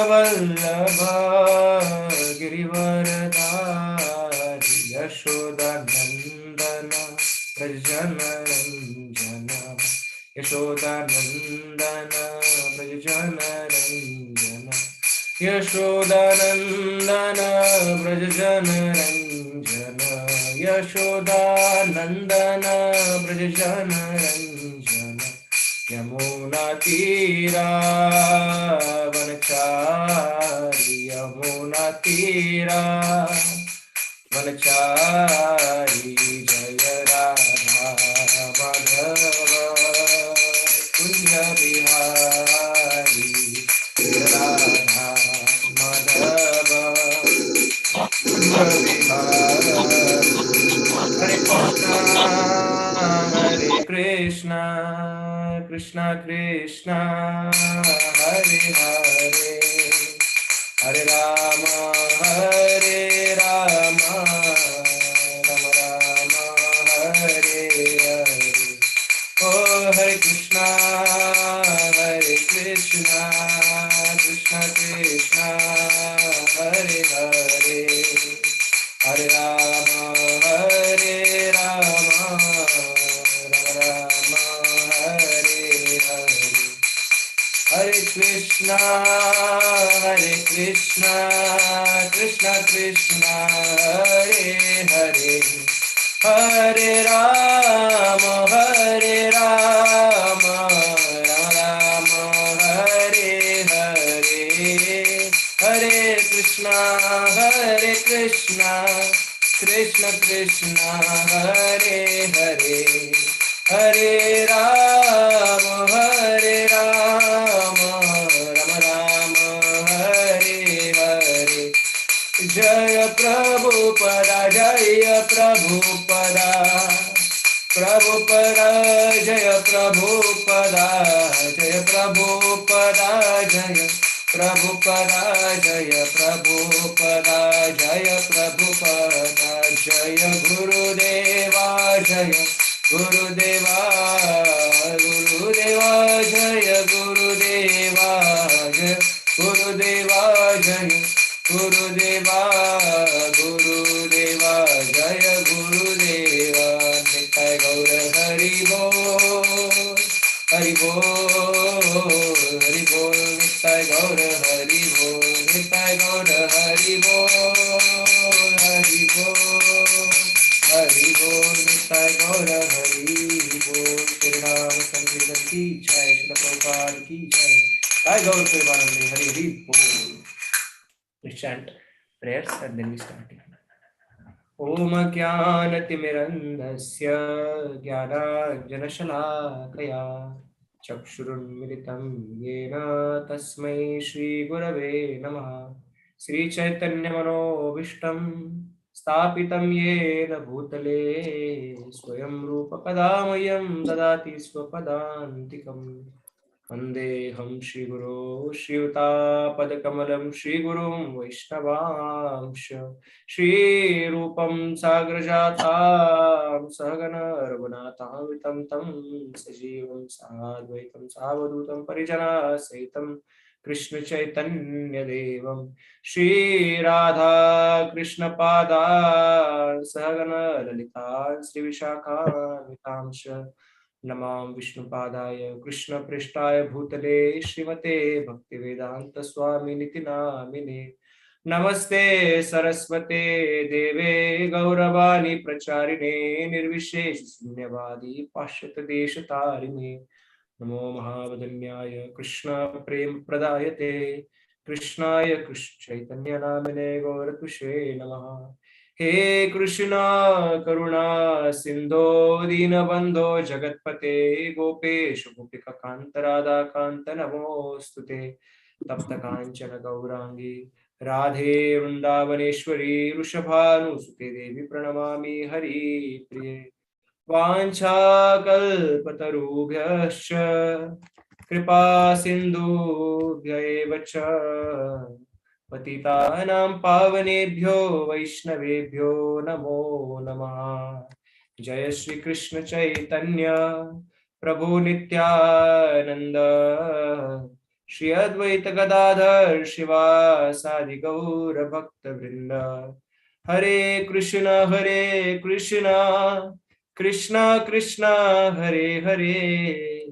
वल्लभ गिरिवरधारी यशोदानंदन व्रजनरंजन यशोदानंदन व्रजनरंजन यशोदानंदन व्रजनरंजन यशोदानंदन व्रजनरंजन यमुना तीरा वनचारी यमुना तीरा वनचारी जय राधा माधव कुंज बिहारी जय राधा माधव कुंज बिहारी हरे कृष्णा कृष्णा कृष्णा हरे हरे हरे राम राम राम हरे हरे ओ हरे कृष्णा कृष्णा कृष्णा हरे हरे हरे राम राम राम हरे हरे हरे कृष्णा कृष्णा कृष्णा हरे हरे हरे राम राम राम हरे हरे हरे कृष्णा कृष्ण कृष्ण हरे हरे हरे राम राम राम हरे हरे जय प्रभुपदा जय प्रभुपदा प्रभुपदा जय प्रभुपदा जय प्रभुपदा जय प्रभुपदा जय प्रभुपदा जय प्रभुपदा जय गुरुदेवा जय गुरुदेवा गुरुदेवा जय गुरुदेवा जय गुरुदेवा जय गुरुदेवा गुरुदेवा जय गुरुदेवा निताय गौर हरि बोल हरि बोल निताय गौर हरि बोल निताय गौर हरि बोल हरि बोल निताय गौर हरि बोल श्री राम संकीर्तन की जय श्री प्रभुपाद की जय जय गौर प्रेमानंद हरि हरि बोल. We chant prayers and then we start. Om Jnanatimirandasya Jnananjanashalakaya Chakshurunmilitam Yena Tasmai Shri Gurave Namaha Shri Chaitanya Manobishtam Sthapitam Yena Bhutale Swayam Rupa Kadamayam Dadati Swapadantikam Vandeham Shri Guru Shriuta Shri Gurum Vaishnavamsha Shri Rupam Sagrajatam Sahagana Raghunatham Vitam Tam Sajivam Sadvaitam Savadutam Parijana Saitam Krishna Chaitanya Devam Shri Radha Krishna Pada Sahagana Lalita Sri Vishakha Vitamsha नमां विष्णुपादाय कृष्णपृष्ठाय भूतले श्रीमते भक्तिवेदांत स्वामिनिति नामिने नमस्ते सरस्वते देवे गौरवाणी प्रचारिणे निर्विशेष शून्यवादी पाश्चात्य देशतारिणे नमो महावदन्याय कृष्ण प्रेम प्रदायते कृष्णाय कृष्ण चैतन्य नामिने गौरतुषे नमः. हे कृष्णा करुणा सिंधो दीनबंधो जगत्पते गोपेश गोपिका कांत राधा कांत नमोस्तुते तप्त कांचन गौरांगी राधे वृंदावनेश्वरी वृषभानुसुते देवी प्रणमामि हरि प्रिये वाञ्छाकल्पतरुभ्यश्च कृपा सिन्धुभ्य एव च पतितानां पावनेभ्यो वैष्णवेभ्यो नमो नमः. जय श्री कृष्ण चैतन्य प्रभु Nityanand Shri Advaita Gadadhar Shivasadi Gaura Bhakta Vrinda. Hare Krishna Krishna Krishna Hare Hare,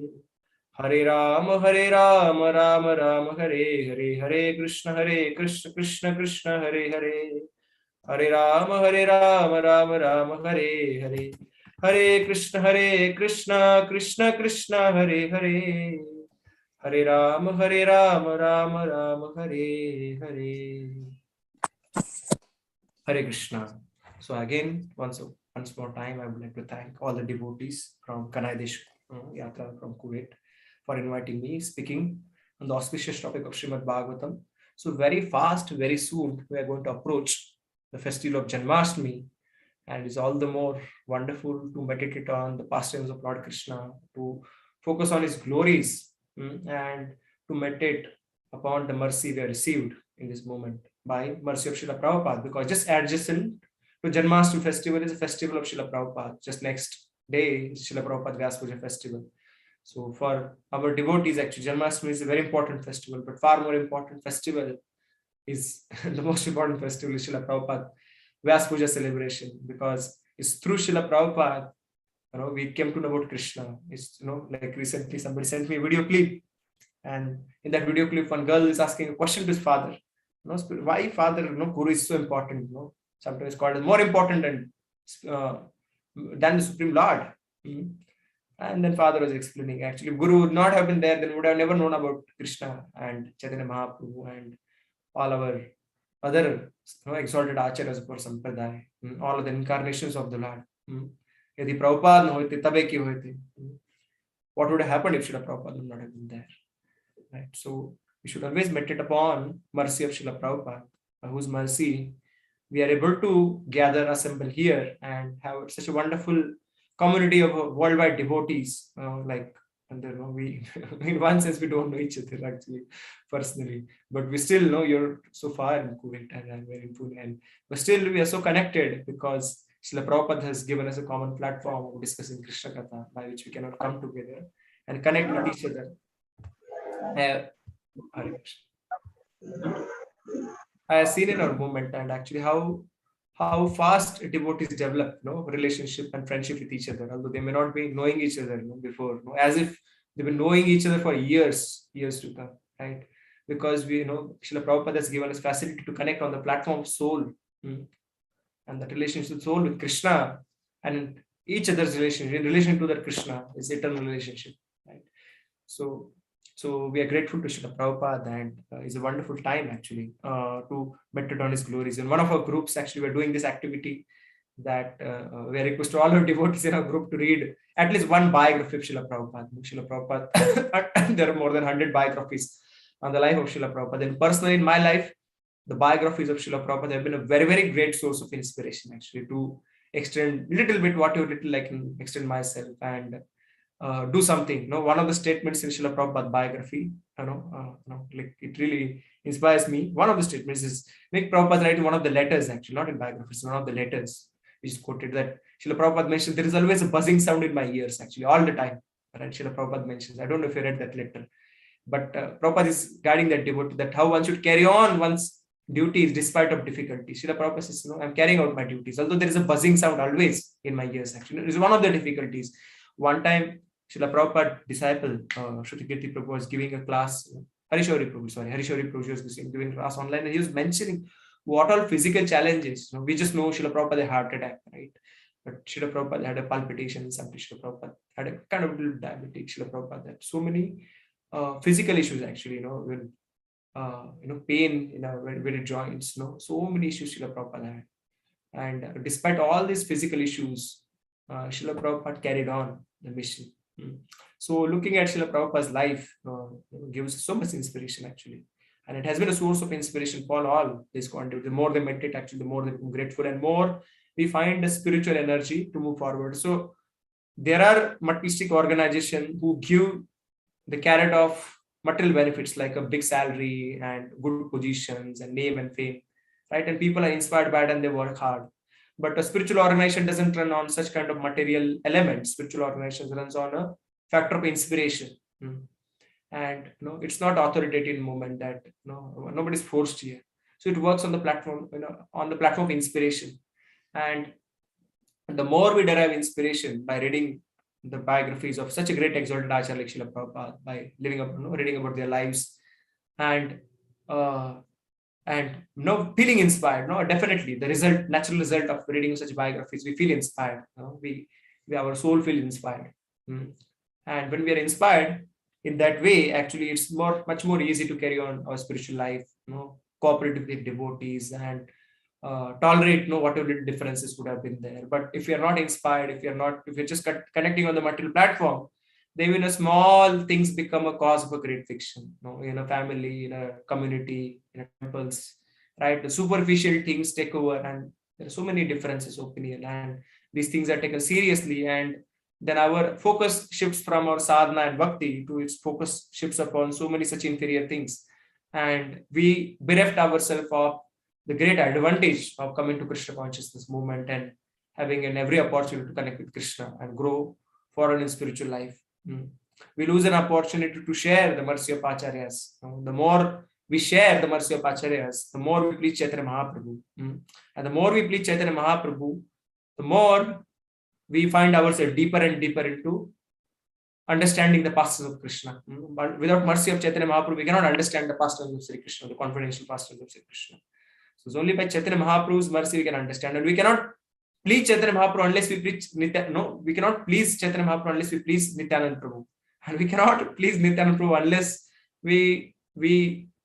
Hare Ram Ram Ram Hare Hare, Hare Krishna Krishna Krishna Hare Hare, Hare Ram Ram Ram Hare Hare, Hare Krishna Krishna Krishna Hare Hare, Hare Ram Ram Ram Hare Hare. Hare Krishna. So again, once more time, I would like to thank all the devotees from Kanaidesh Yatra from Kuwait for inviting me, speaking on the auspicious topic of Srimad Bhagavatam. So very fast, very soon, we are going to approach the festival of Janmashtami, and it's all the more wonderful to meditate on the pastimes of Lord Krishna, to focus on his glories, and to meditate upon the mercy we have received in this moment by mercy of Srila Prabhupada, because just adjacent to Janmashtami festival is a festival of Srila Prabhupada. Just next day is Srila Prabhupada Vyas Puja festival. So for our devotees, actually, Janmashtami is a very important festival, but far more important festival is the most important festival is Srila Prabhupada Vyas Puja celebration, because it's through Srila Prabhupada, we came to know about Krishna. It's, like recently somebody sent me a video clip, and in that video clip, one girl is asking a question to his father. Why father, Guru is so important, sometimes called as more important than the Supreme Lord. And then father was explaining, actually, Guru would not have been there, then would have never known about Krishna and Chaitanya Mahaprabhu and all our other exalted acharyas of our sampradaya, all of the incarnations of the Lord. Yadi Prabhupada na hoite, tabe ki hoite. What would have happened if Srila Prabhupada would not have been there? Right? So we should always meditate upon mercy of Srila Prabhupada, by whose mercy we are able to gather, assemble here, and have such a wonderful community of worldwide devotees. We, in one sense, we don't know each other actually personally, but we still know you're so far in Kuwait and I'm very in Pune, but still we are so connected because Srila Prabhupada has given us a common platform of discussing Krishna Katha, by which we cannot come together and connect with each other. I have seen in our movement and actually how fast devotees develop relationship and friendship with each other, although they may not be knowing each other before, as if they've been knowing each other for years to come, right? Because we Srila Prabhupada has given us facility to connect on the platform of soul, and that relationship of soul with Krishna and each other's relationship in relation to that Krishna is eternal relationship, right? So we are grateful to Srila Prabhupada, and it's a wonderful time actually to meditate on his glories. In one of our groups, actually, we're doing this activity that we request all our devotees in our group to read at least one biography of Srila Prabhupada. Srila Prabhupada, there are more than 100 biographies on the life of Srila Prabhupada. And personally, in my life, the biographies of Srila Prabhupada have been a very, very great source of inspiration actually to extend a little bit whatever little I can extend myself and do something. One of the statements in Srila Prabhupada biography, like it really inspires me. One of the statements is Nick Prabhupada writing one of the letters, actually, not in biographies, one of the letters, which is quoted that Srila Prabhupada mentioned there is always a buzzing sound in my ears, actually, all the time. Right? Srila Prabhupada mentions, I don't know if you read that letter, but Prabhupada is guiding that devotee that how one should carry on one's duties despite of difficulty. Srila Prabhupada says, I'm carrying out my duties, although there is a buzzing sound always in my ears, actually. It is one of the difficulties. One time, Srila Prabhupada disciple, Shrutikirti Prabhu, was giving a class, Harishori Prabhu was giving a class online, and he was mentioning what all physical challenges. We just know Srila Prabhupada had a heart attack, right? But Srila Prabhupada had a palpitation, something Srila Prabhupada had a kind of little diabetic, Srila Prabhupada had so many physical issues actually, when pain in our very joints, so many issues Srila Prabhupada had. And despite all these physical issues, Srila Prabhupada carried on the mission. So looking at Srila Prabhupada's life gives so much inspiration actually, and it has been a source of inspiration for all this content. The more they meditate, actually, the more they become grateful, and more we find the spiritual energy to move forward. So there are materialistic organizations who give the carrot of material benefits like a big salary and good positions and name and fame, right? And people are inspired by it and they work hard. But a spiritual organization doesn't run on such kind of material elements. Spiritual organization runs on a factor of inspiration. and it's not authoritative movement that nobody's forced here. So it works on the platform, on the platform of inspiration. And the more we derive inspiration by reading the biographies of such a great exalted Acharya like Srila Prabhupada, by living up, reading about their lives, and uh, feeling inspired. No, definitely the natural result of reading such biographies, we feel inspired. We our soul feels inspired. And when we are inspired in that way, actually it's much more easy to carry on our spiritual life, cooperate with devotees, and tolerate whatever little differences would have been there. But if you're not inspired, if you're just connecting on the material platform, then even a small things become a cause of a great fiction, in a family, in a community, in a temples, right? The superficial things take over, and there are so many differences of opinion, and these things are taken seriously, and then our focus shifts from our sadhana and bhakti to its focus shifts upon so many such inferior things, and we bereft ourselves of the great advantage of coming to Krishna consciousness movement and having an every opportunity to connect with Krishna and grow forward in spiritual life. We lose an opportunity to share the mercy of Acharyas. The more we share the mercy of Acharyas, the more we please Chaitanya Mahaprabhu. And the more we please Chaitanya Mahaprabhu, the more we find ourselves deeper and deeper into understanding the pastimes of Krishna. But without mercy of Chaitanya Mahaprabhu, we cannot understand the pastimes of Sri Krishna, the confidential pastimes of Sri Krishna. So it's only by Chaitanya Mahaprabhu's mercy we can understand. And we cannot please Chaitanya Mahaprabhu unless we please we cannot please Chaitanya Mahaprabhu unless we please Nityananda Prabhu. And we cannot please Nityananda Prabhu unless we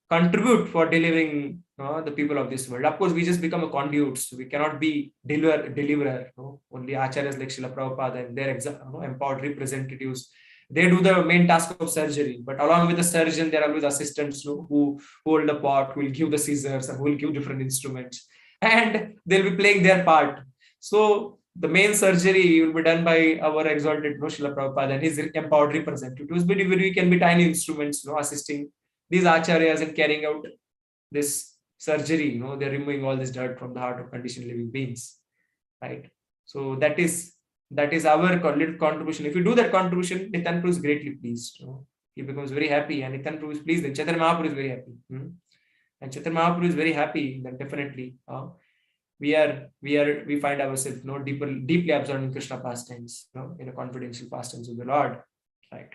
contribute for delivering the people of this world. Of course, we just become a conduit. So we cannot be deliverer. Only acharyas like Srila Prabhupada and their empowered representatives, they do the main task of surgery. But along with the surgeon, there are always assistants who hold the pot, who will give the scissors, and who will give different instruments. And they'll be playing their part. So the main surgery will be done by our exalted Srila Prabhupada and his empowered representatives. But we can be tiny instruments, assisting these acharyas and carrying out this surgery. They're removing all this dirt from the heart of conditioned living beings, right? So that is our little contribution. If you do that contribution, Nityananda Prabhu is greatly pleased. He becomes very happy, and Nityananda Prabhu is pleased. Then Chaitanya Mahaprabhu is very happy, and Chaitanya Mahaprabhu is very happy. Then definitely we find ourselves deeply absorbed in Krishna pastimes, in a confidential pastimes of the Lord, right?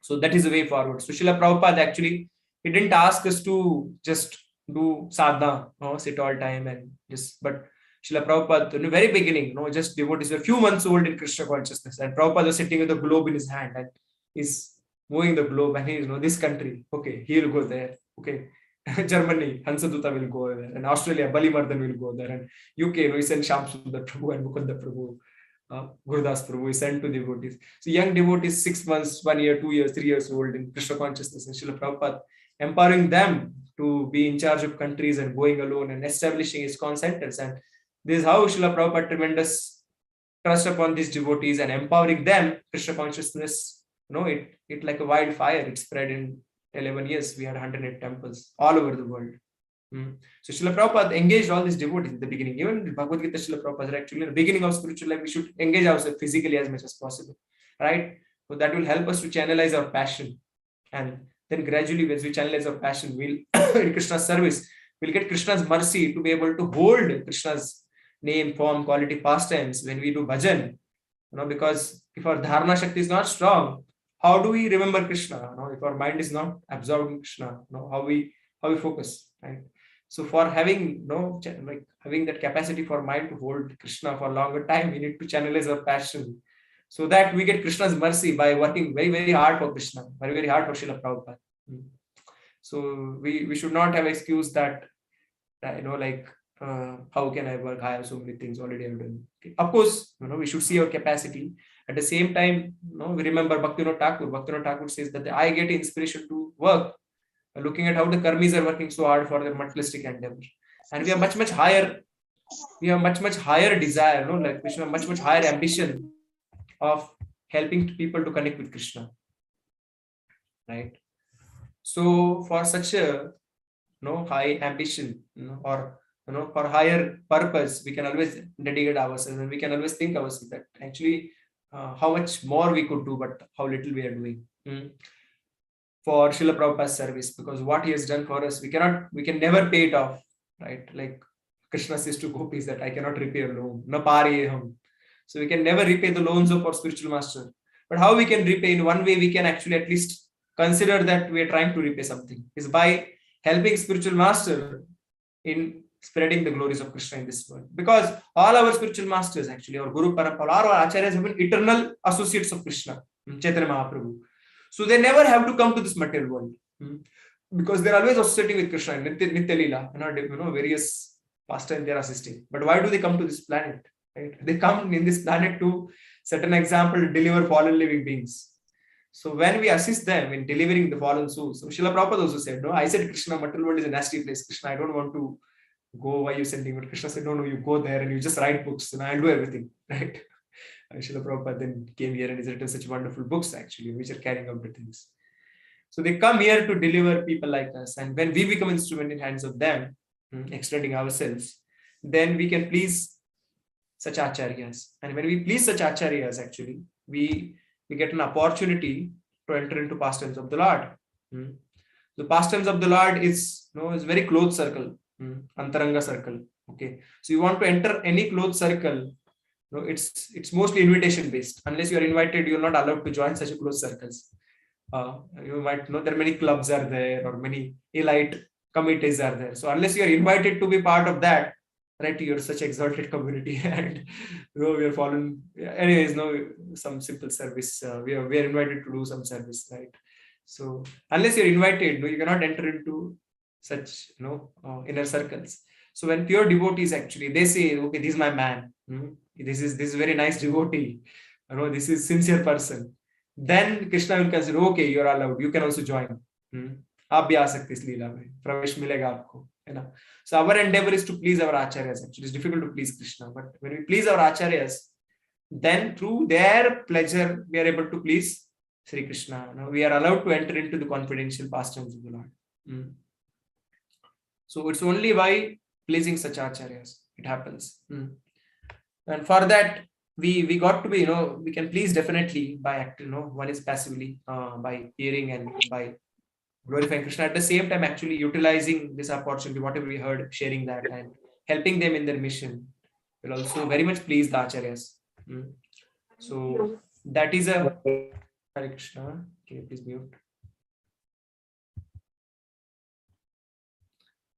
So that is the way forward. So Srila Prabhupada actually, he didn't ask us to just do sadhana, sit all time and just, but Srila Prabhupada, in the very beginning, just devotees were a few months old in Krishna consciousness, and Prabhupada was sitting with a globe in his hand and he's moving the globe, and he's, this country, okay, he will go there, okay. Germany, Hansaduta will go there, and Australia, Balimardan will go there, and UK, he sent Shyam Sundar Prabhu and Mukunda Prabhu, Gurudas Prabhu, he sent to devotees. So young devotees, 6 months, 1 year, 2 years, 3 years old in Krishna consciousness, and Srila Prabhupada empowering them to be in charge of countries and going alone and establishing his centers. And this is how Srila Prabhupada tremendous trust upon these devotees and empowering them. Krishna consciousness, it like a wildfire, it spread in 11 years. We had 108 temples all over the world. So Srila Prabhupada engaged all these devotees in the beginning. Even in Bhagavad Gita, Srila Prabhupada said, actually, in the beginning of spiritual life, we should engage ourselves physically as much as possible, right? So that will help us to channelize our passion. And then gradually, as we channelize our passion, we'll in Krishna's service, we'll get Krishna's mercy to be able to hold Krishna's name, form, quality, pastimes when we do bhajan. Because if our dharana shakti is not strong, how do we remember Krishna? If our mind is not absorbed in Krishna, how we focus, right? So for having having that capacity for mind to hold Krishna for a longer time, we need to channelize our passion, so that we get Krishna's mercy by working very, very hard for Krishna, very, very hard for Srila Prabhupada. So we should not have excuse that how can I work? I have so many things already I've done. Okay. Of course, we should see our capacity. At the same time, we remember Bhaktivinoda Thakur. Bhaktivinoda Thakur says that I get inspiration to work looking at how the karmis are working so hard for their materialistic endeavor, and we have much higher desire, we should have much higher ambition of helping people to connect with Krishna, right? So for such a high ambition, or for higher purpose, we can always dedicate ourselves, and we can always think ourselves that actually how much more we could do, but how little we are doing. for Srila Prabhupada's service, because what he has done for us, we can never pay it off, right? Like Krishna says to gopis that I cannot repay a loan. Na pare hum. So we can never repay the loans of our spiritual master. But how we can repay? In one way, we can actually at least consider that we are trying to repay something, is by helping spiritual master in spreading the glories of Krishna in this world. Because all our spiritual masters, actually, our Guru Parampara, our Acharyas have been eternal associates of Krishna, Chaitanya Mahaprabhu. So they never have to come to this material world, because they're always associating with Krishna, Nitya Leela, various pastimes they're assisting. But why do they come to this planet? Right? They come in this planet to set an example, deliver fallen living beings. So when we assist them in delivering the fallen souls, so Srila Prabhupada also said, no, I said Krishna, material world is a nasty place. Krishna, I don't want to go, why you sending? But Krishna said, no, you go there and you just write books and I'll do everything, right? And Srila Prabhupada then came here and has written such wonderful books, actually, which are carrying out the things. So they come here to deliver people like us. And when we become instrument in hands of them, extending ourselves, then we can please such acharyas. And when we please such acharyas, actually, we get an opportunity to enter into pastimes of the Lord. The pastimes of the Lord is very close circle, antaranga circle. Okay, so you want to enter any close circle, it's mostly invitation based. Unless you are invited, you're not allowed to join such a close circles. You might know there are many clubs are there, or many elite committees are there. So unless you are invited to be part of that, right, you're such exalted community, and we are fallen. Anyways, some simple service. We are invited to do some service, right? So unless you're invited, you cannot enter into such inner circles. So when pure devotees, actually, they say, okay, this is my man. This is very nice devotee. This is sincere person. Then Krishna will consider, okay, you're allowed. You can also join. आप भी आ सकते इस लीला में, प्रवेश मिलेगा आपको, है ना? So our endeavor is to please our acharyas. Actually, it's difficult to please Krishna, but when we please our acharyas, then through their pleasure we are able to please Sri Krishna. We are allowed to enter into the confidential pastimes of the Lord. So it's only by pleasing such acharyas it happens. And for that we got to be, we can please definitely by acting. One is passively by hearing and by glorifying Krishna. At the same time, actually utilizing this opportunity, whatever we heard, sharing that and helping them in their mission will also very much please the acharyas. So that is a Hare Krishna. Can you please mute?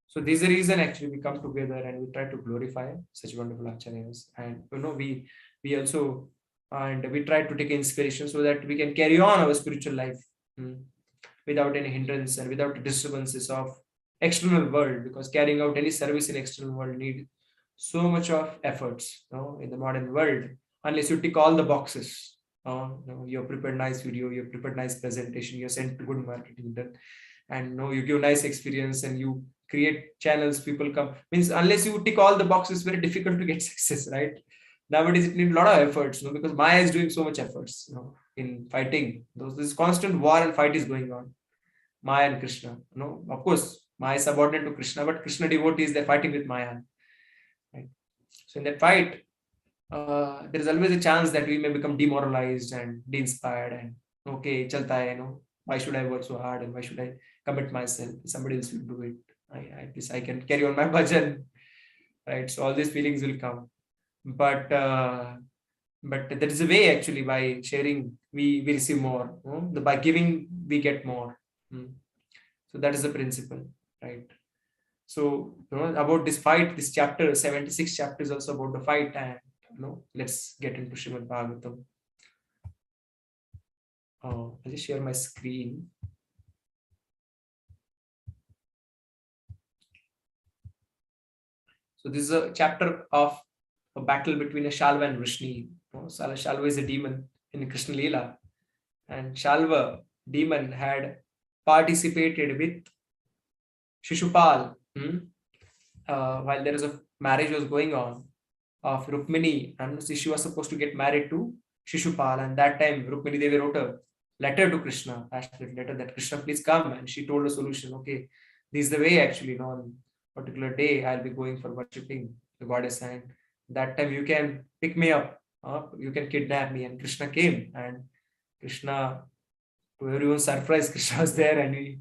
So this is the reason actually we come together and we try to glorify such wonderful acharyas. And we also and we try to take inspiration so that we can carry on our spiritual life without any hindrance and without disturbances of external world, because carrying out any service in external world need so much of efforts in the modern world. Unless you tick all the boxes, you have prepared nice video, you have prepared nice presentation, you have sent good marketing done, and you give nice experience and you create channels, people come, means unless you tick all the boxes, very difficult to get success, right? Nowadays it needs a lot of efforts, because Maya is doing so much efforts in fighting. This constant war and fight is going on, Maya and Krishna. Of course Maya is subordinate to Krishna, but Krishna devotees, they're fighting with Maya, right? So in that fight, there is always a chance that we may become demoralized and de-inspired and okay, chalta hai, why should I work so hard and why should I commit myself? Somebody else will do it. At least I can carry on my bhajan, right? So all these feelings will come, but there is a way, actually, by sharing we receive more. By giving we get more. So that is the principle, right? So about this fight, this chapter 76 chapter is also about the fight. And let's get into Srimad Bhagavatam. I'll just share my screen. So this is a chapter of a battle between a Shalva and Vrishni. Shalva is a demon in Krishna Leela, and Shalva demon had participated with Shishupal while there is a marriage was going on of Rukmini, and she was supposed to get married to Shishupal. And that time Rukmini Devi wrote a letter to Krishna, passionate letter, that Krishna, please come. And she told a solution. Okay, this is the way, actually. On particular day I'll be going for worshipping the goddess, and that time you can pick me up, you can kidnap me. And Krishna came, and Krishna To everyone's surprise, Krishna was there, and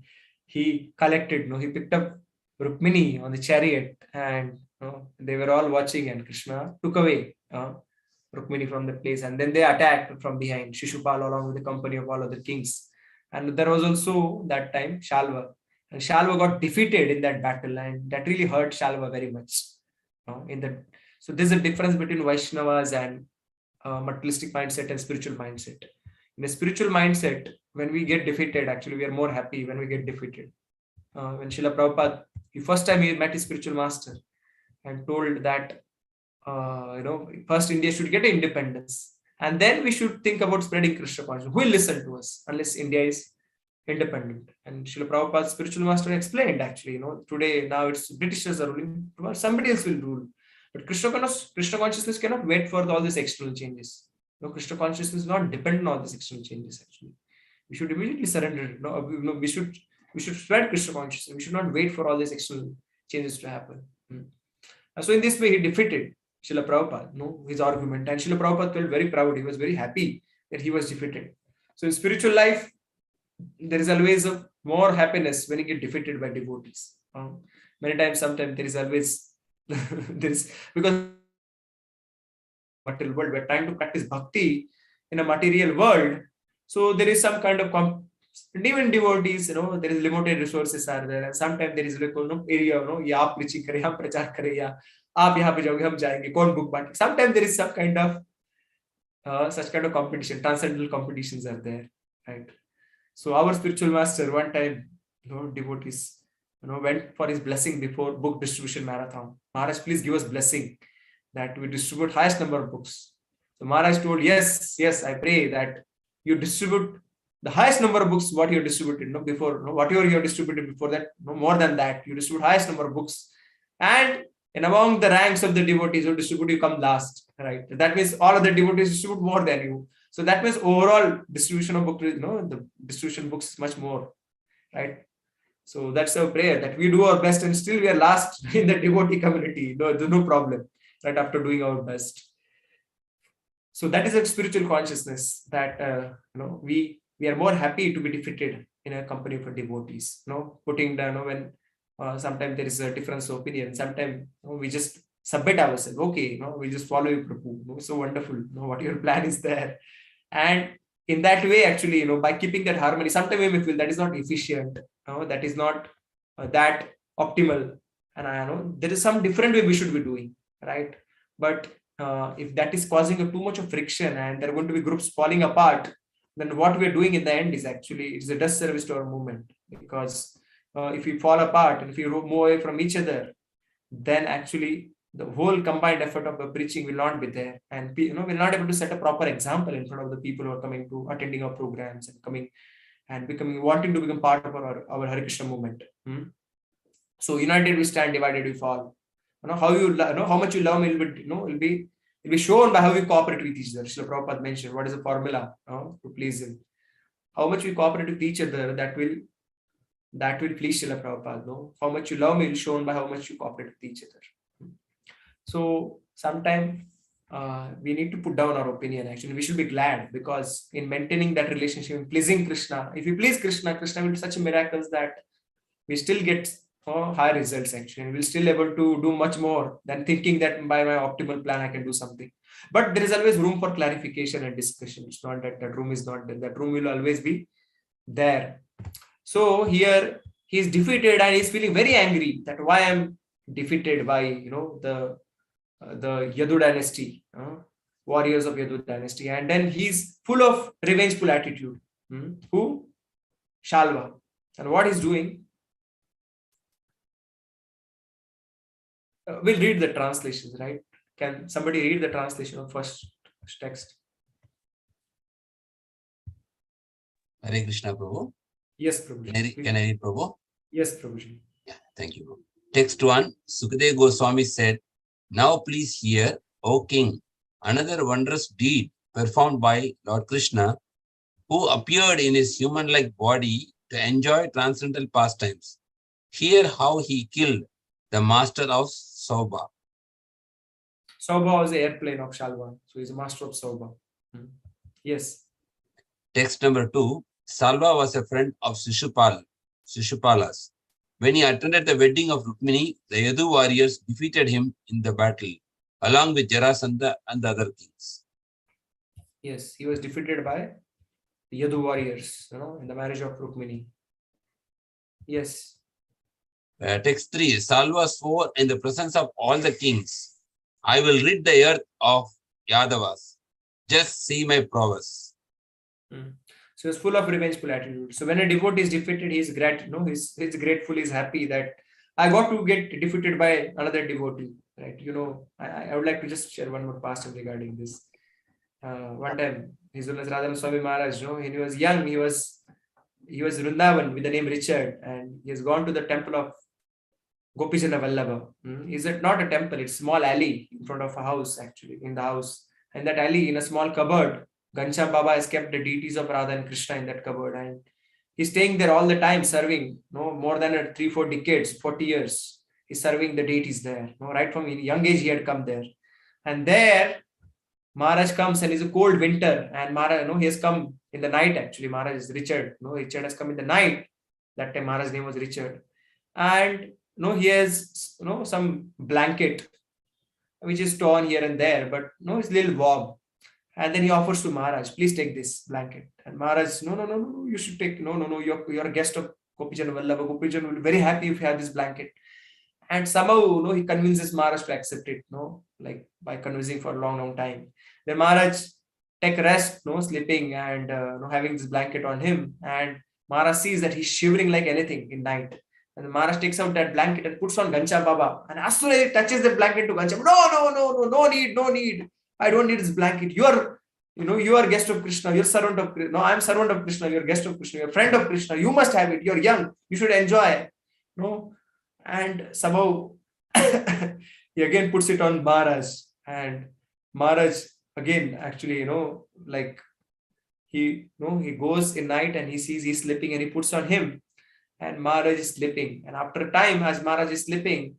he collected, he picked up Rukmini on the chariot, and they were all watching, and Krishna took away Rukmini from the place, and then they attacked from behind Shishupal along with the company of all other kings. And there was also that time Shalva, and Shalva got defeated in that battle, and that really hurt Shalva very much. So there's a difference between Vaishnavas and materialistic mindset and spiritual mindset. In a spiritual mindset, when we get defeated, actually we are more happy when we get defeated. When Srila Prabhupada, the first time he met his spiritual master and told that first India should get independence, and then we should think about spreading Krishna consciousness. Who will listen to us unless India is independent? And Srila Prabhupada's spiritual master explained, actually, today now it's Britishers are ruling, somebody else will rule. But Krishna consciousness cannot wait for all these external changes. Krishna consciousness is not dependent on these external changes. Actually, we should immediately surrender. We should spread Krishna consciousness. We should not wait for all these external changes to happen. So in this way, he defeated Srila Prabhupada, his argument, and Srila Prabhupada felt very proud. He was very happy that he was defeated. So in spiritual life, there is always more happiness when you get defeated by devotees. Sometimes there is always because material world, we're trying to practice bhakti in a material world. So there is some kind of even devotees, there is limited resources are there, and sometimes there is area, ye aap preaching kare, hum prachar kare, ya aap yahan pe jaoge, hum jayenge, kaun book baante. Sometimes there is some kind of such kind of competition, transcendental competitions are there, right? So our spiritual master one time, devotees, went for his blessing before book distribution marathon. Maharaj, please give us blessing that we distribute highest number of books. So Maharaj told, yes, I pray that you distribute the highest number of books what you distributed before, whatever you have distributed before that, more than that, you distribute highest number of books. And among the ranks of the devotees who distribute, you come last, right? That means all other devotees distribute more than you. So that means overall distribution of books, the distribution books is much more, right? So that's our prayer, that we do our best and still we are last in the devotee community. There's no problem, right? After doing our best. So that is a spiritual consciousness that, we are more happy to be defeated in a company of devotees, putting down when sometimes there is a difference of opinion. Sometimes we just submit ourselves. Okay, we just follow you, Prabhu. So wonderful. What your plan is there. And in that way, actually, by keeping that harmony, sometimes we may feel that is not efficient, that is not that optimal. And I know there is some different way we should be doing, right? But if that is causing too much of friction and there are going to be groups falling apart, then what we are doing in the end is actually, it's a disservice to our movement. Because if we fall apart and if we move away from each other, then actually the whole combined effort of the preaching will not be there, and we're not able to set a proper example in front of the people who are coming to attending our programs and coming and wanting to become part of our Hare Krishna movement. So united we stand, divided we fall. How much you love me will be shown by how we cooperate with each other. Srila Prabhupada mentioned what is the formula to please him. How much we cooperate with each other, that will please Srila Prabhupada. How much you love me will be shown by how much you cooperate with each other. So sometimes we need to put down our opinion. Actually, we should be glad, because in maintaining that relationship, pleasing Krishna, if we please Krishna, Krishna will do such miracles that we still get high results. Actually, and we'll still able to do much more than thinking that by my optimal plan I can do something. But there is always room for clarification and discussion. It's not that that room is not there. That room will always be there. So here he is defeated and he's feeling very angry that why I'm defeated by the Yadu dynasty, warriors of Yadu dynasty, and then he's full of revengeful attitude. Who? Shalva. And what he's doing? We'll read the translations, right? Can somebody read the translation of first text? Hare Krishna, Prabhu. Yes, Prabhu. Can I read, Prabhu? Yes, Prabhu. Yeah, thank you, Prabhu. Text 1, Sukadeva Goswami said, "Now please hear, O King, another wondrous deed performed by Lord Krishna, who appeared in his human-like body to enjoy transcendental pastimes. Hear how he killed the master of Saubha." Saubha was the airplane of Shalva. So he's a master of Saubha. Yes. Text number 2, Salva was a friend of Shishupala's. When he attended the wedding of Rukmini, the Yadu warriors defeated him in the battle, along with Jarasandha and the other kings. Yes, he was defeated by the Yadu warriors, in the marriage of Rukmini. Yes. Text 3. Salva swore in the presence of all the kings, I will rid the earth of Yadavas. Just see my prowess. So he's full of revengeful attitude. So when a devotee is defeated, he's grateful, he's happy that I got to get defeated by another devotee. Right? I would like to just share one more pastime regarding this. One time, His Holiness Radha Swami Maharaj, when he was young, he was Vrindavan with the name Richard, and he has gone to the temple of Gopijana Vallabha. Is it not a temple? It's a small alley in front of a house, actually, in the house. And that alley, in a small cupboard, Ghanshyam Baba has kept the deities of Radha and Krishna in that cupboard. And he's staying there all the time, serving, more than 3-4 decades, 40 years. He's serving the deities there. Right from young age, he had come there. And there, Maharaj comes, and it's a cold winter. And Maharaj, he has come in the night, actually. Maharaj is Richard. Richard has come in the night. That time, Maharaj's name was Richard. And he has some blanket which is torn here and there, but it's a little warm. And then he offers to Maharaj, please take this blanket. And Maharaj, no, you should take, no, you're a guest of Gopijana Vallabha. Gopijana will be very happy if you have this blanket. And somehow, he convinces Maharaj to accept it, like by convincing for a long time. Then Maharaj take rest, sleeping and having this blanket on him. And Maharaj sees that he's shivering like anything in night. And Maharaj takes out that blanket and puts on Ghanshyam Baba. And as soon as he touches the blanket to Ghanshyam, no need. I don't need this blanket. You are guest of Krishna. You're servant of Krishna. No, I'm servant of Krishna. You're guest of Krishna. You're friend of Krishna. You must have it. You're young. You should enjoy. And somehow he again puts it on Maharaj. And Maharaj again, actually, like he goes in night and he sees he's sleeping and he puts on him. And Maharaj is sleeping. And after a time, as Maharaj is sleeping,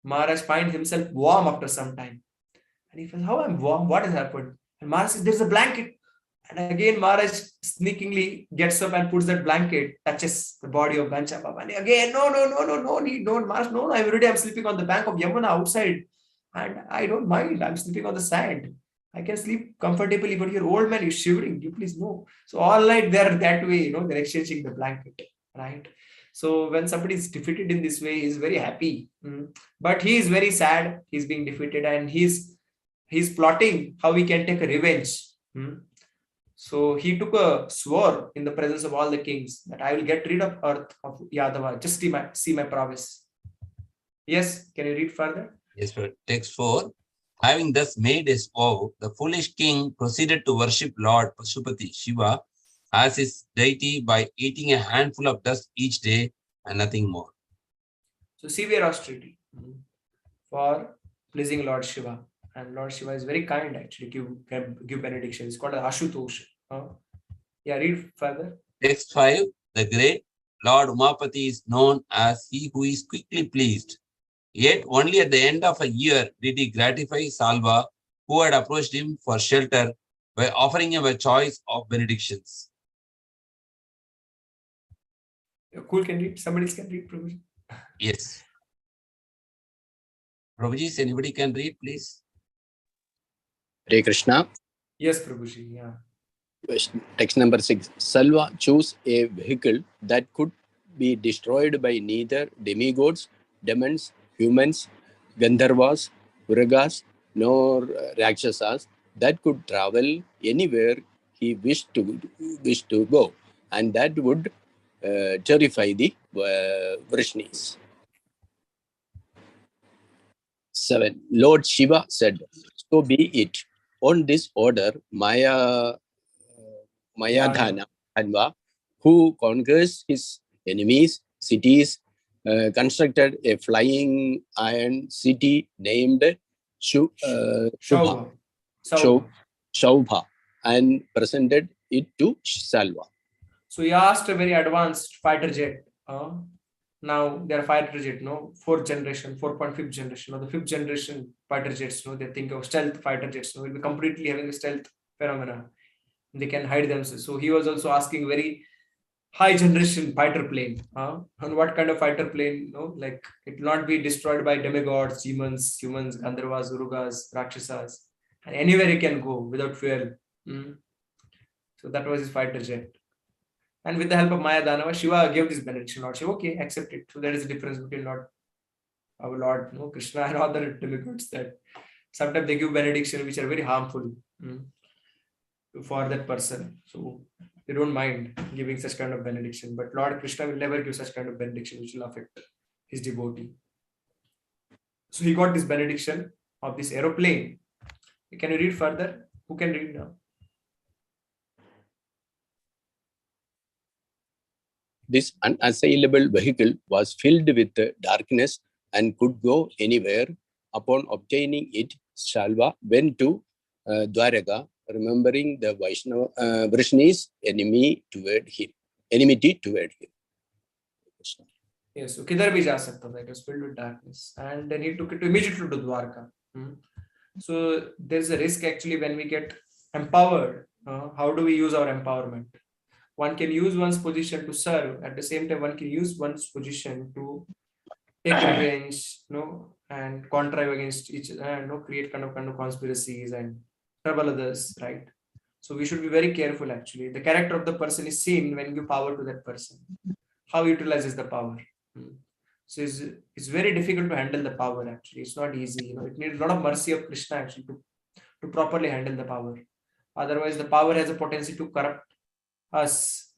Maharaj finds himself warm after some time. And he feels, how I'm warm? What has happened? And Maharaj says, there's a blanket. And again, Maharaj sneakingly gets up and puts that blanket, touches the body of Ghanshyam Baba. And again, no need, Maharaj, I'm sleeping on the bank of Yamuna outside. And I don't mind. I'm sleeping on the sand. I can sleep comfortably, but you're old man, you're shivering. You please no. So all night they're that way, they're exchanging the blanket, right? So when somebody is defeated in this way, he's very happy. But he is very sad. He's being defeated and he's plotting how he can take a revenge. So he took a swore in the presence of all the kings that I will get rid of earth of Yadava. Just see my prowess. Yes, can you read further? Yes, sir. Text 4. Having thus made his vow, the foolish king proceeded to worship Lord Pashupati Shiva as his deity by eating a handful of dust each day and nothing more. So severe austerity for pleasing Lord Shiva. And Lord Shiva is very kind, actually, give benediction. It's called a Ashutosha. Yeah, read further. Text 5. The great Lord Umapati is known as he who is quickly pleased. Yet only at the end of a year did he gratify Salva, who had approached him for shelter by offering him a choice of benedictions. Cool, can read. Somebody else can read, Prabhuji. Yes. Prabhuji, anybody can read, please? Hare Krishna. Yes, Prabhuji, yeah. Text number 6. Salva chose a vehicle that could be destroyed by neither demigods, demons, humans, Gandharvas, Uragas, nor Rakshasas, that could travel anywhere he wished to go, and that would terrify the Vrishnis. 7. Lord Shiva said, so be it. On this order, Mayadhana, who conquers his enemies' cities, constructed a flying iron city named Shubha and presented it to Salva. So he asked a very advanced fighter jet. Now they are fighter jet, 4th generation, 4.5th generation, or the 5th generation fighter jets. They think of stealth fighter jets. Will be completely having a stealth phenomena. They can hide themselves. So he was also asking very high generation fighter plane. And what kind of fighter plane? Like it will not be destroyed by demigods, demons, humans, Gandharvas, Urugas, Rakshasas, and anywhere he can go without fuel. So that was his fighter jet. And with the help of Maya Danava, Shiva gave this benediction. Lord Shiva, okay, accept it. So there is a difference between our Lord, Krishna, and other demigods, that sometimes they give benediction which are very harmful for that person. So they don't mind giving such kind of benediction. But Lord Krishna will never give such kind of benediction which will affect his devotee. So he got this benediction of this aeroplane. Can you read further? Who can read now? This unassailable vehicle was filled with darkness and could go anywhere. Upon obtaining it, Shalva went to Dwaraka, remembering the Vaishnavis' enmity toward him. Yes, so kidhar bhi ja sakta tha. It was filled with darkness, and then he took it immediately to Dwarka. So there's a risk actually when we get empowered. How do we use our empowerment? One can use one's position to serve. At the same time, one can use one's position to take revenge, and contrive against each other, create kind of conspiracies and trouble others, right? So we should be very careful actually. The character of the person is seen when you give power to that person. How he utilizes the power. So it's very difficult to handle the power actually. It's not easy. It needs a lot of mercy of Krishna actually to properly handle the power. Otherwise, the power has a potency to corrupt us.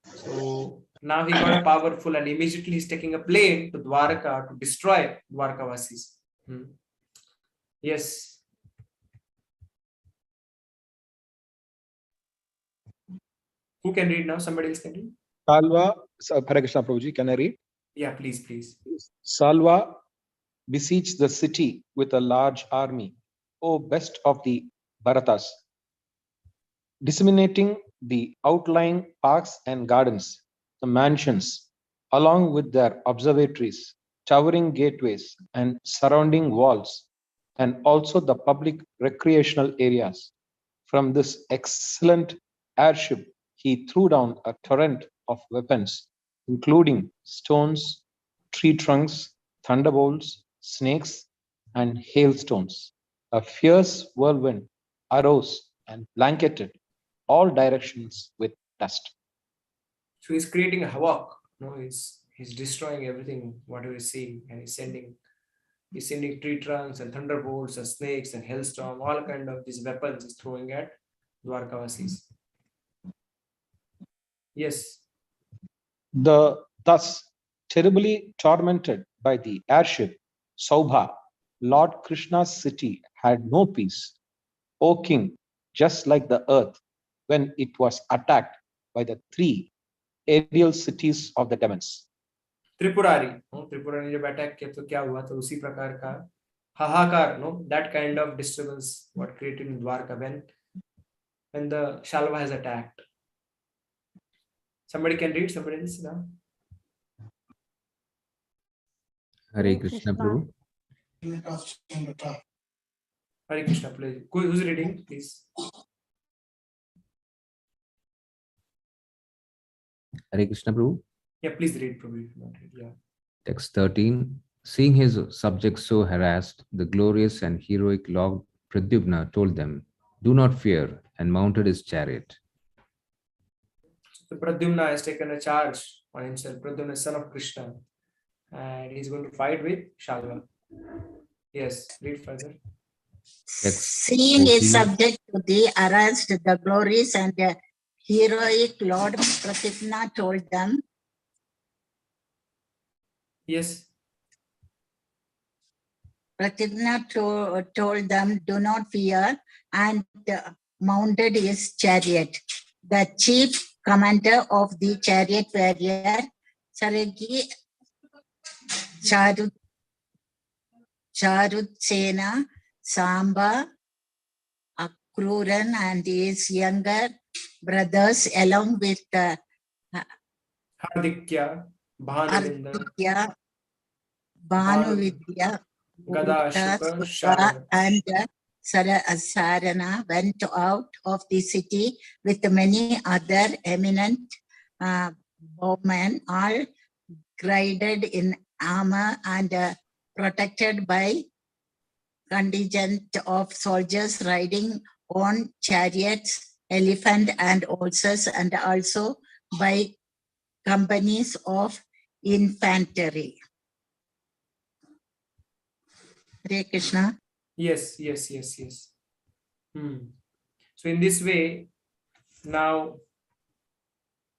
So now he got powerful, and immediately he's taking a plane to Dwaraka to destroy Dwarkavasis. Yes. Who can read now? Somebody else can read? Salva, Hare Krishna Prabhuji, can I read? Yeah, please. Salva besieged the city with a large army, O best of the Bharatas, disseminating the outlying parks and gardens, the mansions, along with their observatories, towering gateways, and surrounding walls, and also the public recreational areas. From this excellent airship, he threw down a torrent of weapons, including stones, tree trunks, thunderbolts, snakes, and hailstones. A fierce whirlwind arose and blanketed all directions with dust. So he's creating a havoc. He's destroying everything, whatever he's seeing, and he's sending tree trunks and thunderbolts and snakes and hailstorm, all kind of these weapons he's throwing at Dwarkavasis. Yes. Thus terribly tormented by the airship, Saubha, Lord Krishna's city had no peace. O king, just like the earth when it was attacked by the three aerial cities of the demons. Tripurari ने जब attack किया तो क्या हुआ, तो उसी प्रकार का हाहाकार, that kind of disturbance what created in Dwarka when the Shalva has attacked. Somebody can read, somebody else now. Hare Krishna Prabhu. Hare Krishna, please. Who's reading, please? Hare Krishna Prabhu. Yeah, please read, Prabhu. Yeah. Text 13. Seeing his subjects so harassed, the glorious and heroic Lord Pradyumna told them, "Do not fear," and mounted his chariot. So Pradyumna has taken a charge on himself. Pradyumna is son of Krishna, and he's going to fight with Shalva. Yes, read further. Seeing his subject to thee harassed, the glorious and heroic Lord Pradyumna told them. Yes. Pradyumna told them, "Do not fear," and mounted his chariot. The chief commander of the chariot warrior, Saragi Charutsena, Samba, Akruran, and his younger brothers, along with Hardikya, Hardikya, Bhanuvidya, Gada, Shukra, and Sarana went out of the city with many other eminent bowmen, all graded in armor and protected by contingent of soldiers riding on chariots, elephant and horses, and also by companies of infantry. Hare Krishna. Yes. So in this way, now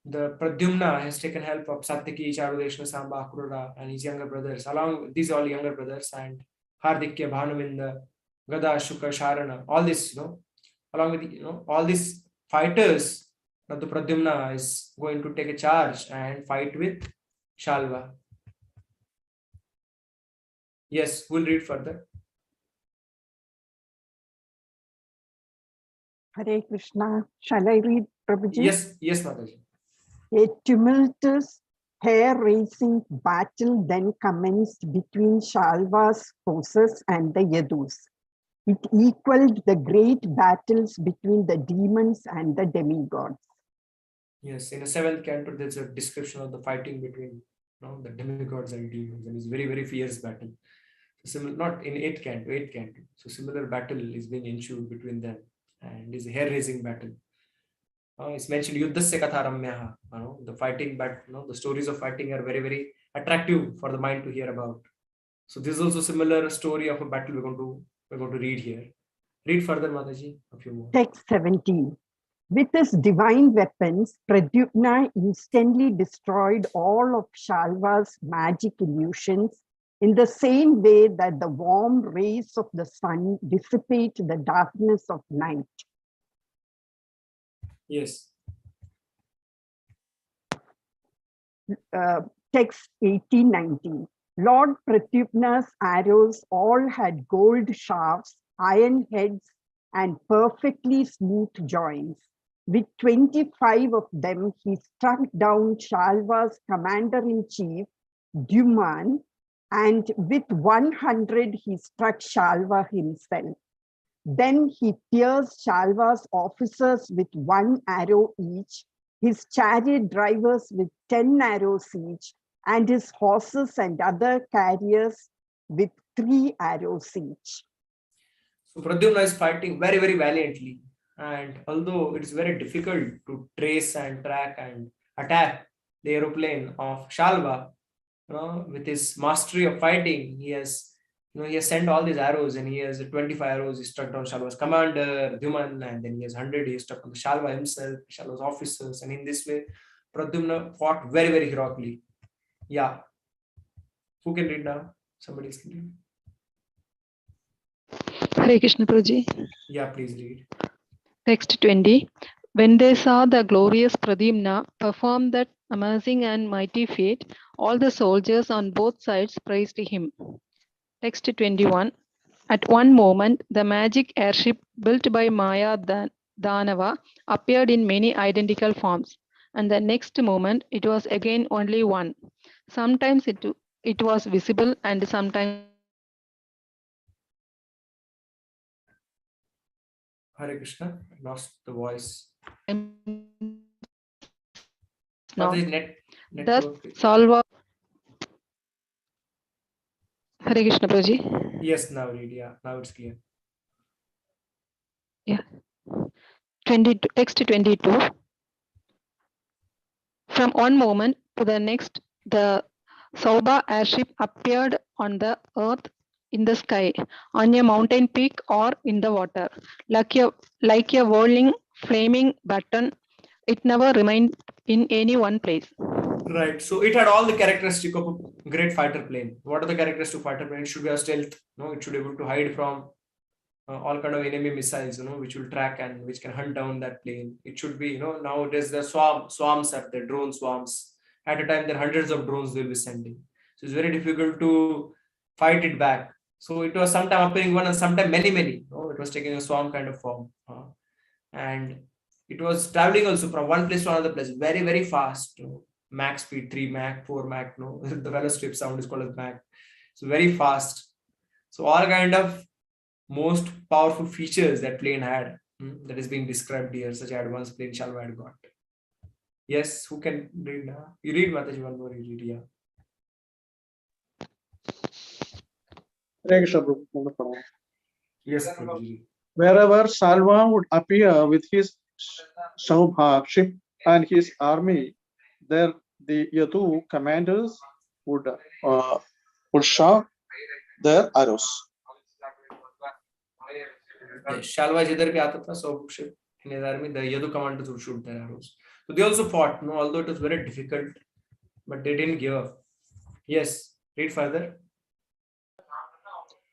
the Pradyumna has taken help of Satyaki, Charudeshna, Samba, Akrura, and his younger brothers, along with these all younger brothers, and Hardikya, Bhanuvinda, Gada, Shuka, Sharana, all this, along with, all these fighters, now the Pradyumna is going to take a charge and fight with Shalva. Yes, we'll read further. Hare Krishna. Shall I read, Prabhuji? Yes, Mataji. A tumultuous, hair-raising battle then commenced between Shalva's forces and the Yadus. It equaled the great battles between the demons and the demigods. Yes, in the 7th canto, there's a description of the fighting between the demigods and demons, and it's very, very fierce battle. So similar, not in 8th canto. So similar battle is being ensued between them, and it's a hair-raising battle. It's mentioned Yuddhasya Katha Ramyaha. The fighting, but the stories of fighting are very, very attractive for the mind to hear about. So this is also similar story of a battle we're going to read here. Read further, Mataji, a few more. Text 17. With his divine weapons, Pradyumna instantly destroyed all of Shalva's magic illusions in the same way that the warm rays of the sun dissipate the darkness of night. Yes. Text 18-19. Lord Pradyumna's arrows all had gold shafts, iron heads, and perfectly smooth joints. With 25 of them, he struck down Shalva's commander-in-chief, Duman, and with 100, he struck Shalva himself. Then he pierced Shalva's officers with 1 arrow each, his chariot drivers with 10 arrows each, and his horses and other carriers with 3 arrows each. So Pradyumna is fighting very, very valiantly. And although it is very difficult to trace and track and attack the aeroplane of Shalva, with his mastery of fighting, he has sent all these arrows, and he has 25 arrows. He struck down Shalva's commander, Duman, and then he has 100. He struck on the Shalva himself, Shalva's officers, and in this way, Pradyumna fought very, very heroically. Yeah. Who can read now? Somebody else can read. Hare Krishna Prabhuji. Yeah, please read. Text 20. When they saw the glorious Pradyumna perform that amazing and mighty feat, all the soldiers on both sides praised him. Text 21. At one moment, the magic airship built by Maya Danava appeared in many identical forms, and the next moment it was again only one. Sometimes it was visible, and sometimes. Hare Krishna, I lost the voice. Now, thus Salva. Hare Krishna Prabhuji. Yes, now read. Yeah, now it's clear. Yeah. Text 22. From one moment to the next, the Sauba airship appeared on the earth, in the sky, on a mountain peak, or in the water. Like a whirling, flaming button, it never remained in any one place. Right. So it had all the characteristics of a great fighter plane. What are the characteristics of fighter plane? It should be a stealth. It should be able to hide from all kind of enemy missiles, which will track and which can hunt down that plane. It should be, nowadays the swarms are there, drone swarms. At a time, there are hundreds of drones they'll be sending. So it's very difficult to fight it back. So it was sometime appearing one and sometime many. It was taking a swarm kind of form. And it was traveling also from one place to another place very, very fast. Mach speed, 3 Mach, 4 Mach, the velocity sound is called as Mach. So very fast. So all kind of most powerful features that plane had that is being described here, such advanced plane Shalva had got. Yes, who can read now? You read, Mataji, one more, you read, yeah. Yes, Prabhuji. Wherever Salva would appear with his Saubhag ship and his army, there the Yadu commanders would shoot their arrows. Yes, Shalva jidhar bhi aata tha, so in his army, the Yadu commanders would shoot their arrows. So they also fought, no, although it was very difficult, but they didn't give up. Yes, read further.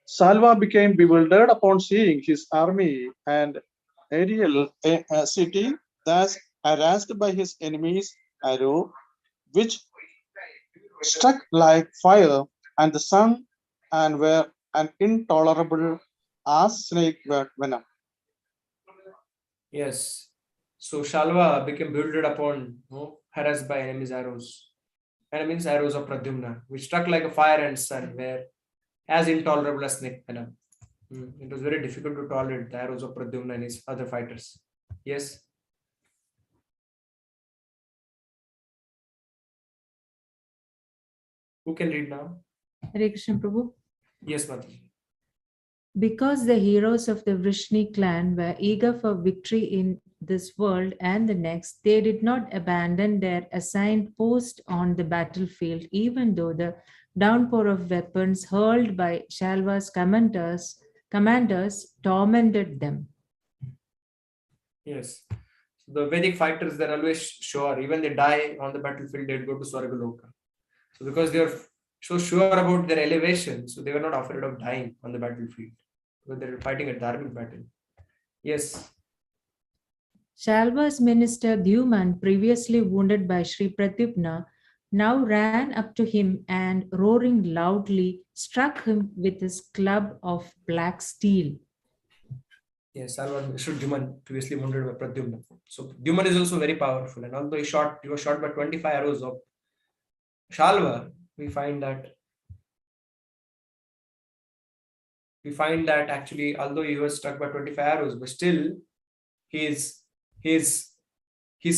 Salva became bewildered upon seeing his army and Ariel, a city thus harassed by his enemies' arrow, which struck like fire, and the sun, and were an intolerable as snake venom. Yes. So Shalva became bewildered upon, harassed by enemies' arrows. Enemies' arrows of Pradyumna, which struck like a fire and sun, were as intolerable as snake venom. It was very difficult to tolerate the arrows of Pradyumna and his other fighters. Yes. Who can read now? Hare Krishna Prabhu. Yes, Mataji. Because the heroes of the Vrishni clan were eager for victory in this world and the next, they did not abandon their assigned post on the battlefield, even though the downpour of weapons hurled by Shalva's commanders tormented them. Yes. So the Vedic fighters, they're always sure, even they die on the battlefield, they'll go to Swargaloka. So because they are so sure about their elevation, so they were not afraid of dying on the battlefield, because they were fighting a dharmic battle. Yes. Shalva's minister Dhuman, previously wounded by Sri Pradyumna, now ran up to him and, roaring loudly, struck him with his club of black steel. Yes, Shalva minister Dhuman, previously wounded by Pradyumna. So Dhuman is also very powerful, and although he was shot by 25 arrows of Shalva, we find that actually, although he was struck by 25 arrows, but still he's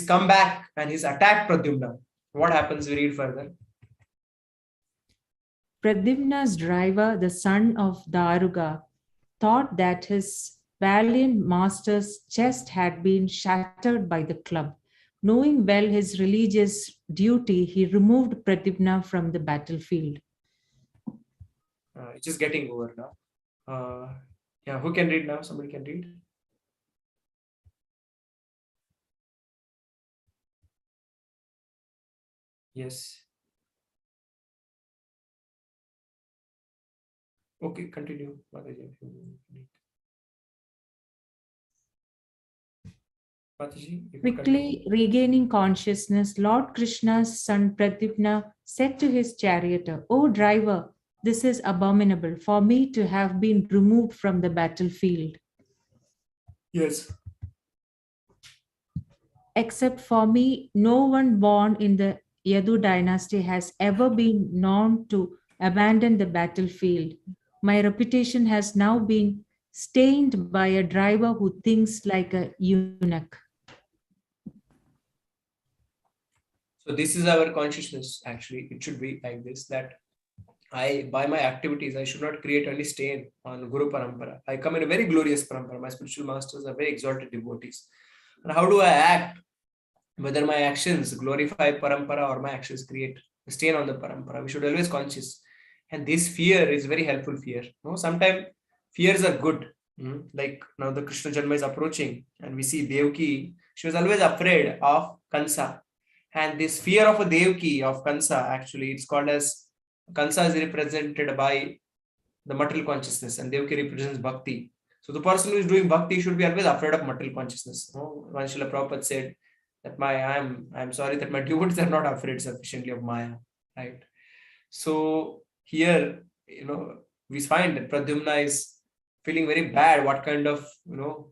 come back and he's attacked Pradyumna. What happens? We read further. Pradyumna's driver, the son of Daruga, thought that his valiant master's chest had been shattered by the club. Knowing well his religious duty, he removed Pradyumna from the battlefield. It's just getting over now. Yeah, who can read now? Somebody can read. Yes. Okay, continue. Quickly regaining consciousness, Lord Krishna's son Pradyumna said to his charioteer, "O driver, this is abominable for me to have been removed from the battlefield." Yes. Except for me, no one born in the Yadu dynasty has ever been known to abandon the battlefield. My reputation has now been stained by a driver who thinks like a eunuch. So this is our consciousness. Actually, it should be like this, that by my activities, I should not create any stain on Guru Parampara. I come in a very glorious Parampara. My spiritual masters are very exalted devotees. And how do I act? Whether my actions glorify Parampara or my actions create a stain on the Parampara. We should always conscious. And this fear is very helpful fear. No, sometimes fears are good. Like now the Krishna Janma is approaching and we see Devaki. She was always afraid of Kansa. And this fear of a Devaki, of Kansa, actually, it's called as Kansa is represented by the material consciousness and Devaki represents Bhakti. So the person who is doing Bhakti should be always afraid of material consciousness. When Srila Prabhupada said that I'm sorry that my devotees are not afraid sufficiently of Maya, right? So here, we find that Pradyumna is feeling very bad what kind of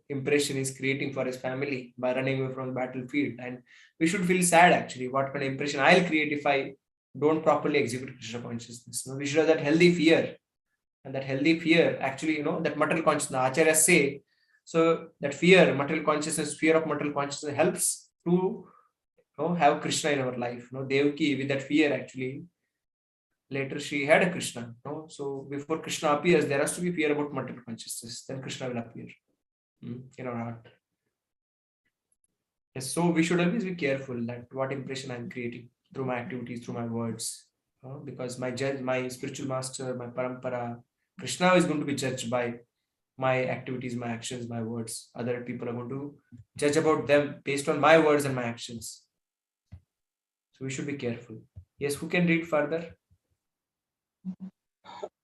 impression he's creating for his family by running away from the battlefield, and we should feel sad actually what kind of impression I'll create if I don't properly execute Krishna consciousness. We should have that healthy fear, and that healthy fear actually that material consciousness, Acharyas say, so that fear, material consciousness, fear of material consciousness helps to have Krishna in our life. Devaki, with that fear, actually, later she had a Krishna. So before Krishna appears, there has to be fear about material consciousness. Then Krishna will appear in our heart. Yes, so we should always be careful that what impression I'm creating through my activities, through my words. Because my judge, my spiritual master, my parampara, Krishna is going to be judged by my activities, my actions, my words. Other people are going to judge about them based on my words and my actions. So we should be careful. Yes, who can read further?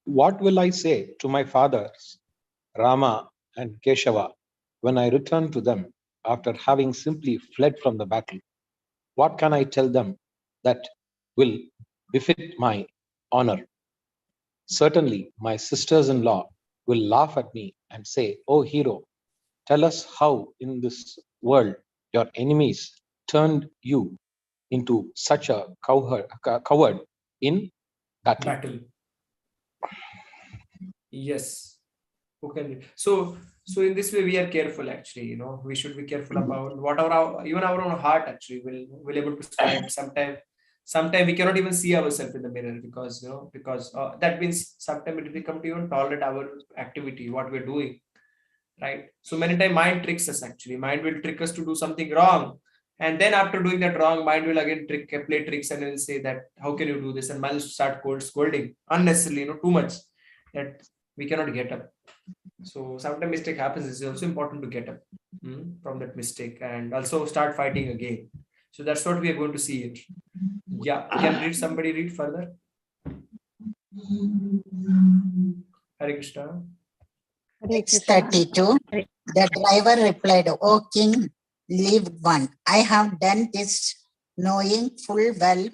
What will I say to my fathers, Rama and Keshava, when I return to them after having simply fled from the battle? What can I tell them that will befit my honor? Certainly, my sisters-in-law will laugh at me and say, "Oh hero, tell us how in this world your enemies turned you into such a coward in battle." Yes. Who can read? So in this way we are careful actually. We should be careful about whatever even our own heart actually will able to stand. Sometimes we cannot even see ourselves in the mirror because that means sometimes it become to even tolerate our activity, what we're doing. Right. So many times mind tricks us actually. Mind will trick us to do something wrong. And then after doing that wrong, mind will again play tricks and will say that, how can you do this? And mind will start scolding unnecessarily, too much that we cannot get up. So sometimes mistake happens. It's also important to get up from that mistake and also start fighting again. So that's what we are going to see it. Yeah. Can somebody read further? Hare Krishna. 632. The driver replied, "O king, leave one. I have done this knowing full well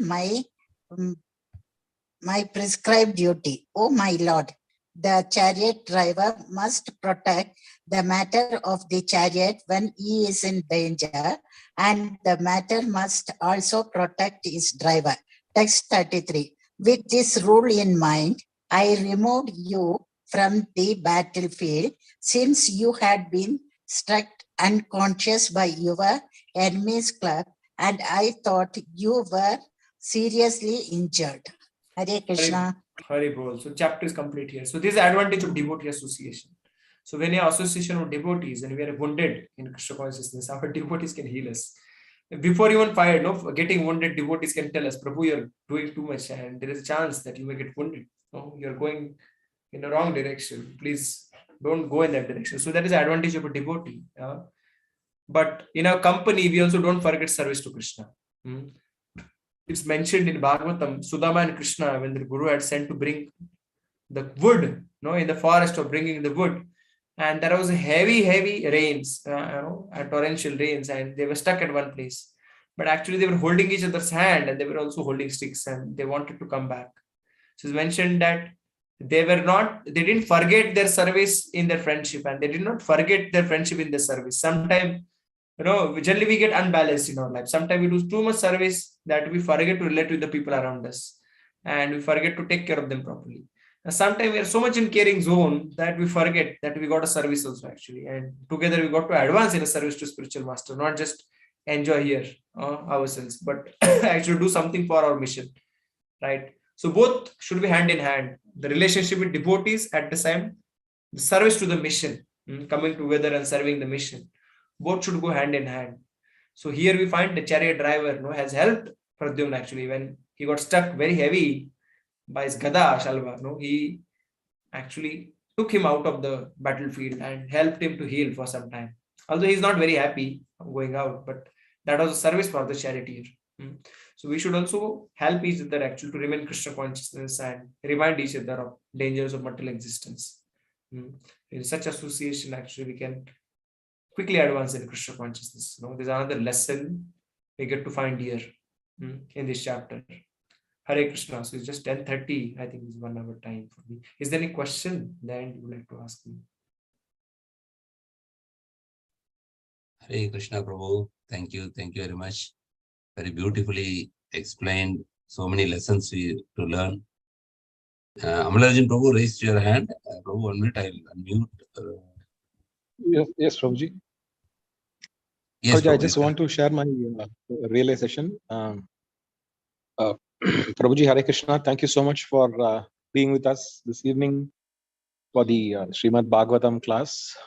my prescribed duty. O my lord, the chariot driver must protect the matter of the chariot when he is in danger, and the matter must also protect his driver." Text 33. With this rule in mind, I removed you from the battlefield, since you had been struck unconscious by your enemy's club, and I thought you were seriously injured. Hare Krishna. Hare Bol. So chapter is complete here. So this is the advantage of devotee association. So when you are association of devotees and we are wounded in Krishna consciousness, our devotees can heal us. Before even fired, getting wounded, devotees can tell us, "Prabhu, you're doing too much and there is a chance that you may get wounded. You're going in the wrong direction. Please don't go in that direction." So that is the advantage of a devotee. But in our company, we also don't forget service to Krishna. It's mentioned in Bhagavatam, Sudama and Krishna, when the Guru had sent to bring the wood, in the forest of bringing the wood. And there was heavy rains, torrential rains, and they were stuck at one place. But actually they were holding each other's hand and they were also holding sticks and they wanted to come back. So it's mentioned that they didn't forget their service in their friendship, and they did not forget their friendship in their service. Sometimes, generally we get unbalanced in our life. Sometimes we do too much service that we forget to relate with the people around us and we forget to take care of them properly. Sometimes we are so much in caring zone that we forget that we got a service also actually, and together we got to advance in a service to spiritual master, not just enjoy here ourselves, but actually do something for our mission, right? So both should be hand in hand. The relationship with devotees, at the same, the service to the mission, coming together and serving the mission. Both should go hand in hand. So here we find the chariot driver has helped Pradyumna actually when he got stuck very heavy by his Gada Shalva. He actually took him out of the battlefield and helped him to heal for some time. Although he's not very happy going out, but that was a service for the charioteer. So we should also help each other actually to remain Krishna consciousness and remind each other of dangers of material existence. In such association, actually, we can quickly advance in Krishna consciousness. There's another lesson we get to find here in this chapter. Hare Krishna. So it's just 10:30. I think it's 1 hour time for me. Is there any question that you would like to ask me? Hare Krishna, Prabhu. Thank you very much. Very beautifully explained. So many lessons to learn. Amalarajan Prabhu raised your hand. Prabhu, 1 minute, I'll unmute. Yes, Prabhuji. Yes, Prabhuji, I Prabhu, just you want to share my realization. Prabhuji, Hare Krishna, thank you so much for being with us this evening for the Srimad Bhagavatam class.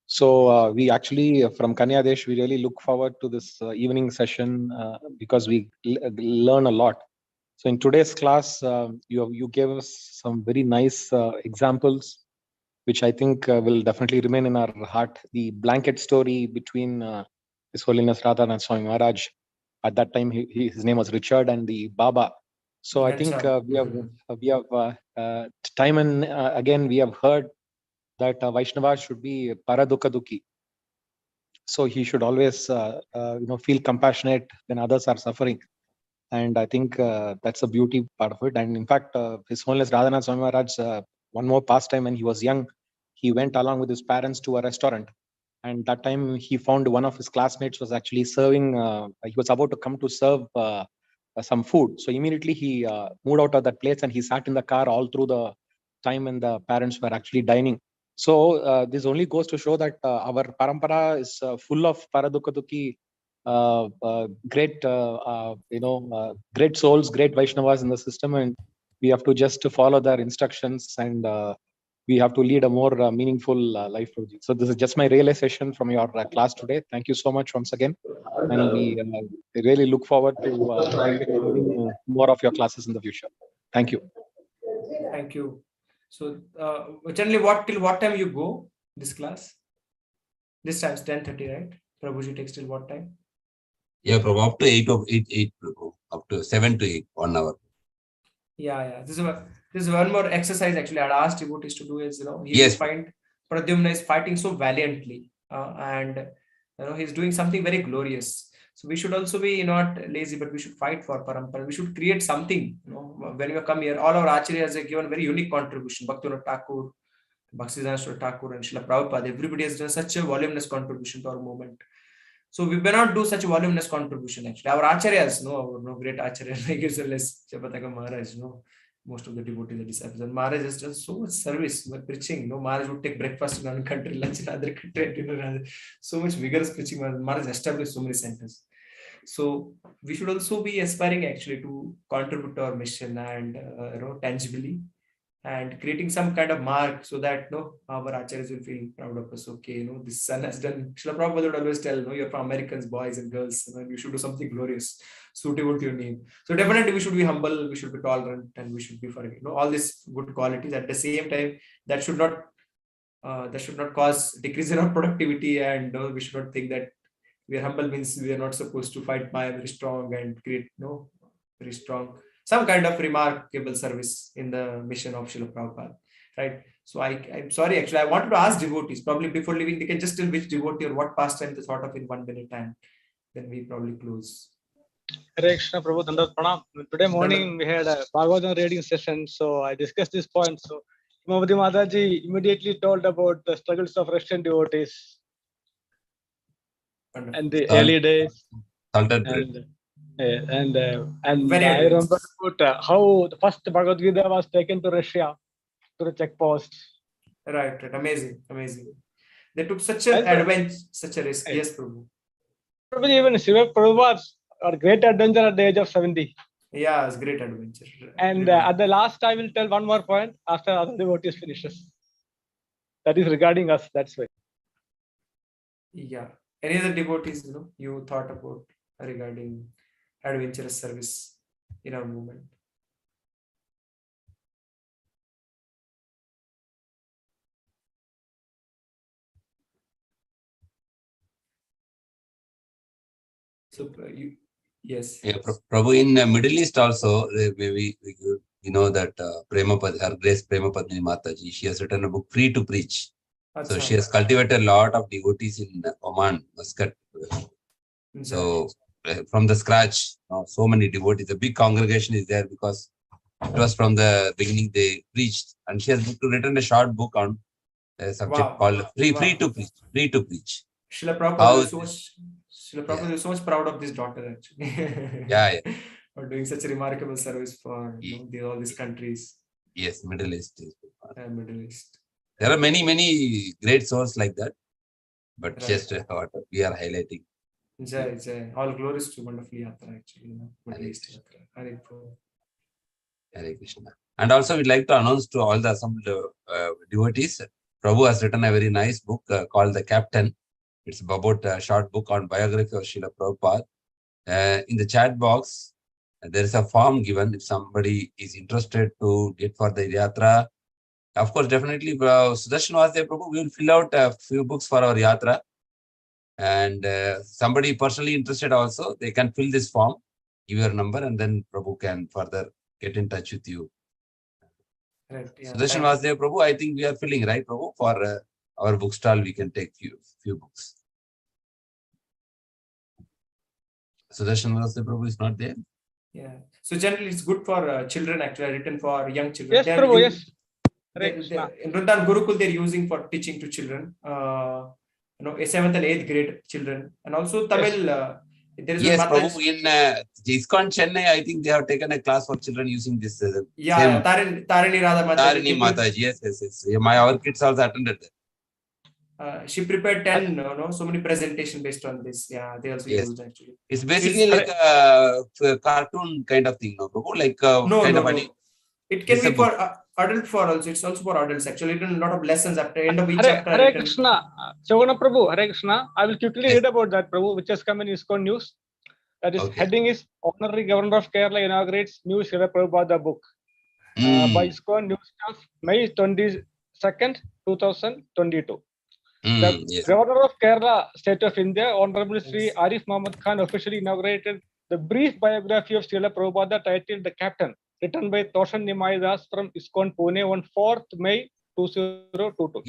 So we actually, from Kanyadesh, we really look forward to this evening session because we learn a lot. So in today's class, you gave us some very nice examples, which I think will definitely remain in our heart. The blanket story between His Holiness Radha Swami Maharaj. At that time, his name was Richard, and the Baba. So I think we have time and again we have heard that Vaishnava should be paradukha-dukhi. So he should always feel compassionate when others are suffering. And I think that's a beauty part of it. And in fact, His Holiness Radhanath Swami Maharaj, one more pastime when he was young, he went along with his parents to a restaurant. And that time he found one of his classmates was actually serving, he was about to come to serve some food. So immediately he moved out of that place and he sat in the car all through the time when the parents were actually dining. So this only goes to show that our parampara is full of paradukha-dukhi, great souls, great Vaishnavas in the system, and we have to just follow their instructions and we have to lead a more meaningful life. So this is just my realization from your class today. Thank you so much once again, and we really look forward to having more of your classes in the future. Thank you. Thank you. So generally, till what time you go this class? This time is 10:30, right? Prabhuji takes till what time? Yeah, Prabhu, up to 8 Prabhu, up to 7 to 8, 1 hour. Yeah. This is one more exercise actually I'd asked devotees to do is, Yes. find Pradyumna is fighting so valiantly and he's doing something very glorious. So we should also be not lazy, but we should fight for parampara. We should create something. When you come here, all our acharyas have given very unique contribution. Bhaktivinoda Thakur, Bhaktisiddhanta Thakur, and Srila Prabhupada. Everybody has done such a voluminous contribution to our movement. So we cannot do such a voluminous contribution actually. Our acharyas, our great acharya like Chabbataka Maharaj, most of the devotees and disciples. And Maharaj has done so much service by preaching. Maharaj would take breakfast in one country, lunch in another country, dinner in another. So much vigorous preaching. Maharaj established so many centers. So we should also be aspiring actually to contribute to our mission and tangibly, and creating some kind of mark so that our acharyas will feel proud of us. Okay, this son has done. Srila Prabhupada would always tell, you're from Americans, boys and girls, you should do something glorious, suitable to your name. So definitely we should be humble, we should be tolerant, and we should be forgiving. All these good qualities. At the same time, that should not cause decrease in our productivity, and we should not think that we are humble means we are not supposed to fight Maya very strong and create very strong some kind of remarkable service in the mission of Srila Prabhupada, right? So I'm sorry, actually, I wanted to ask devotees, probably before leaving, they can just tell which devotee or what pastime they thought of in 1 minute, and then we probably close. Hare Krishna, Prabhu, Dandavat Pranam. Today morning we had a Bhagavatam reading session, so I discussed this point. So Nimai Mataji immediately told about the struggles of Russian devotees and the early days. And I remember about how the first Bhagavad Gita was taken to Russia to the checkpost. Right. Amazing. They took such an adventure, such a risk. Yes, Prabhu. Even Shiva Prabhu was a great adventure at the age of 70. Yeah, it's great adventure. And at the last, I will tell one more point after other devotees finishes. That is regarding us. That's why. Yeah. Any other devotees, you thought about regarding adventurous service in our movement? So yes. Yeah, Prabhu, in the Middle East also, maybe that Her Grace Prema Padmini Mataji, she has written a book, Free to Preach. So she has cultivated a lot of devotees in Oman, Muscat. So from the scratch, so many devotees, a big congregation is there because it was from the beginning they preached. And she has written a short book on a subject called Free to Preach. Srila Prabhupada is so much proud of this daughter actually. Yeah. For doing such a remarkable service for all these countries. Yes, Middle East. Middle East. There are many great souls like that. but Right. just what we are highlighting. Jai, Jai. All glories to wonderful Yatra actually. Middle Hare East Yatra. Hare Prabhu. Hare Krishna. And also, we'd like to announce to all the assembled devotees, Prabhu has written a very nice book called The Captain. It's about a short book on biography of Srila Prabhupada. In the chat box, there is a form given if somebody is interested to get for the Yatra. Of course, definitely, Sudarshan was there, Prabhu. We will fill out a few books for our Yatra. And somebody personally interested also, they can fill this form, give your number, and then Prabhu can further get in touch with you. Right. Yeah. Sudarshan was there, Prabhu. I think we are filling, right, Prabhu? For our book stall, we can take few books. Sudarshan was there, Prabhu is not there. Yeah. So generally, it's good for children actually, written for young children. Yes, They are Prabhu, u- yes. Hare they- Krishna. in Vrindavan Gurukul, they're using for teaching to children. You know, 7th and 8th grade children, and also Tamil. There is Yes, a Prabhu. In ISKCON Chennai, I think they have taken a class for children using this. Same Tarini Radha Mataji. Tarini Mataji. Yes. Our kids also attended that. She prepared 10, so many presentation based on this. Yeah, they also Yes. used actually. It's basically like a cartoon kind of thing, no, Prabhu? Like No. It can It's be a for adult for also. It's also for adults actually. Written a lot of lessons after end of each chapter. Hare written- Krishna. Chavana Prabhu, Hare Krishna. I will quickly read about that, Prabhu, which has come in ISKCON news. That is, heading is Honorary Governor of Kerala inaugurates new Srila Prabhupada book by ISKCON news of May 22nd, 2022. The Governor of Kerala, State of India, Honorable Sri Arif Muhammad Khan, officially inaugurated the brief biography of Srila Prabhupada titled The Captain, written by Toshan Nimai Das from ISKCON Pune on 4th May 2022.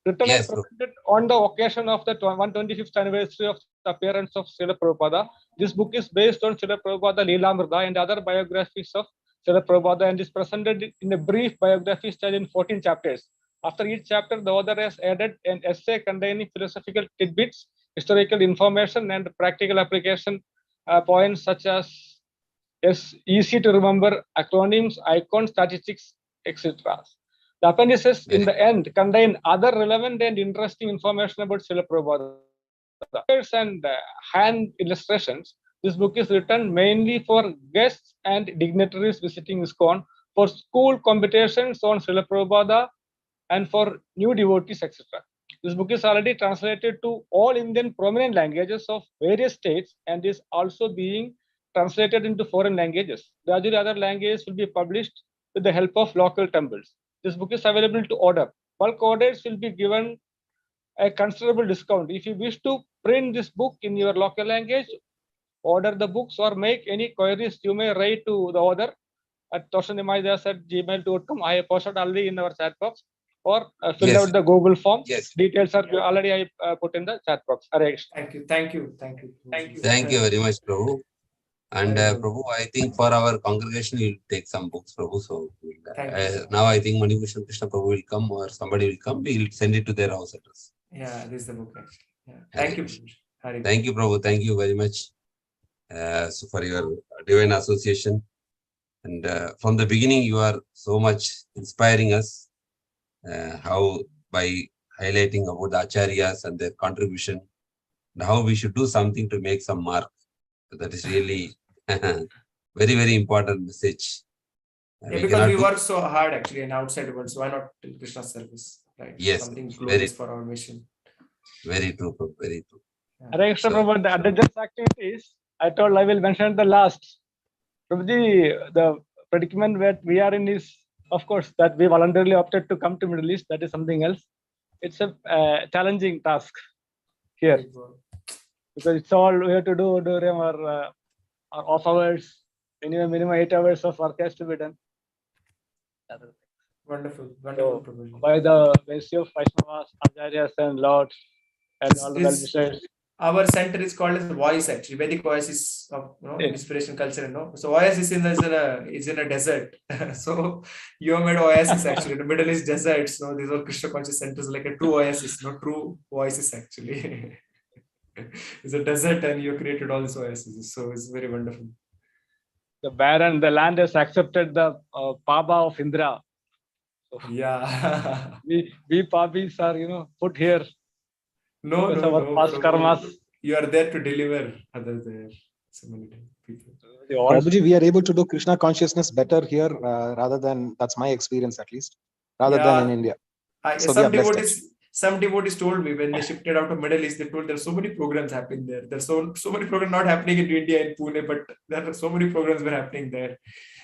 Written and presented on the occasion of the 125th anniversary of the appearance of Srila Prabhupada. This book is based on Srila Prabhupada Leelamrita and other biographies of Srila Prabhupada and is presented in a brief biography style in 14 chapters. After each chapter, the author has added an essay containing philosophical tidbits, historical information, and practical application points such as easy to remember acronyms, icons, statistics, etc. The appendices in the end contain other relevant and interesting information about Srila Prabhupada. And hand illustrations. This book is written mainly for guests and dignitaries visiting ISKCON, for school competitions on Srila Prabhupada, and for new devotees, etc. This book is already translated to all Indian prominent languages of various states and is also being translated into foreign languages. Gradually, other languages will be published with the help of local temples. This book is available to order. Bulk orders will be given a considerable discount. If you wish to print this book in your local language, order the books or make any queries, you may write to the author at toshanimaidas@gmail.com. I have posted already in our chat box, or fill out the Google form. Details are already I put in the chat box. Thank you. Thank you very much, Prabhu. And Prabhu, I think for our congregation, we'll take some books, Prabhu. So now I think Manibhushan Krishna Prabhu will come or somebody will come. We'll send it to their house address. Yeah, this is the book actually. Yeah. Thank you. Thank you, Prabhu. Thank you very much so for your divine association. And from the beginning, you are so much inspiring us. How by highlighting about the acharyas and their contribution, and how we should do something to make some mark. So that is really very important message. Yeah, because we work so hard actually in outside world, so why not in Krishna service, right? Yes, something glorious for our mission. Very true, very true. Hare Krishna, Prabhu, the adjust activities I told I will mention at the last. Prabhuji, the predicament that we are in is, of course, that we voluntarily opted to come to Middle East. That is something else. It's a challenging task here because it's all we have to do during our off hours. Minimum 8 hours of work has to be done. Wonderful, So, Prabhuji. by the mercy of Vaishnavas, Acharyas, and Lords, and all the well-wishers. Our center is called as Voice actually. Vedic Oasis of inspiration culture, So Oasis is in a desert. So you have made Oasis actually in the Middle East desert. So these are Krishna conscious centers like a true Oasis, not true Oasis actually. It's a desert and you created all these oases. So it's very wonderful. The barren, the land has accepted the Paba of Indra. So yeah. we Pabis are, put here. No, because no, our no. past Prabhu. karmas. You are there to deliver others there. So many people. Prabhuji, we are able to do Krishna consciousness better here rather than, that's my experience at least, rather than in India. So we are blessed actually. Some devotees told me when they shifted out of Middle East, they told there are so many programs happening there. There's so many programs not happening in India, in Pune, but there are so many programs were happening there.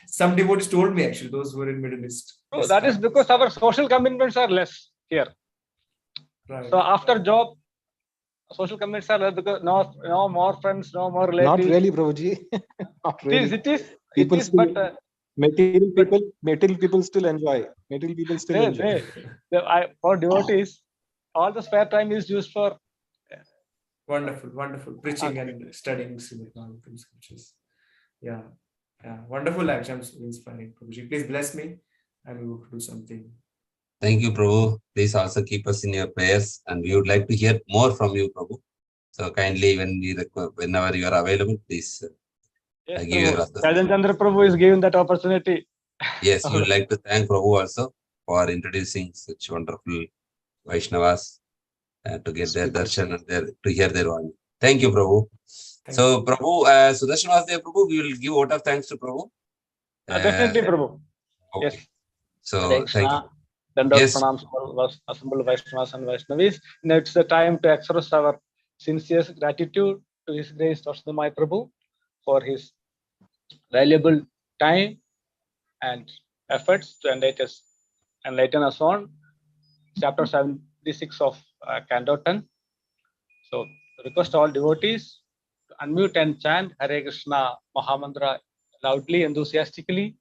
Some devotees told me actually, those who were in Middle East. So that is because our social commitments are less here. Right. So after job, social commitments are less because no more friends, no more relatives. Not really, Prabhuji. Not really. It is, but material people still enjoy. Material people still enjoy. For devotees, all the spare time is used for wonderful preaching and studying Srimad Bhagavatam scriptures. Yeah, wonderful actions, inspiring. Prabhuji, please bless me and we will do something. Thank you, Prabhu. Please also keep us in your prayers, and we would like to hear more from you, Prabhu. So kindly, whenever you are available, please yes, give your Rajan Chandra Prabhu is given that opportunity. Yes, we would like to thank Prabhu also for introducing such wonderful Vaishnavas to get their darshan and to hear their Vani. Thank you, Prabhu. So, Prabhu, Sudarshan was there, Prabhu. We will give vote of thanks to Prabhu. Definitely, Prabhu. Okay. Yes. So, thank you. Yes. Pranams for assembled Vaishnavas and Vaishnavis. Now it's the time to express our sincere gratitude to His Grace Nimai Prabhu for his valuable time and efforts to enlighten us on chapter 76 of Canto 10. So, request all devotees to unmute and chant Hare Krishna Mahamantra loudly, enthusiastically,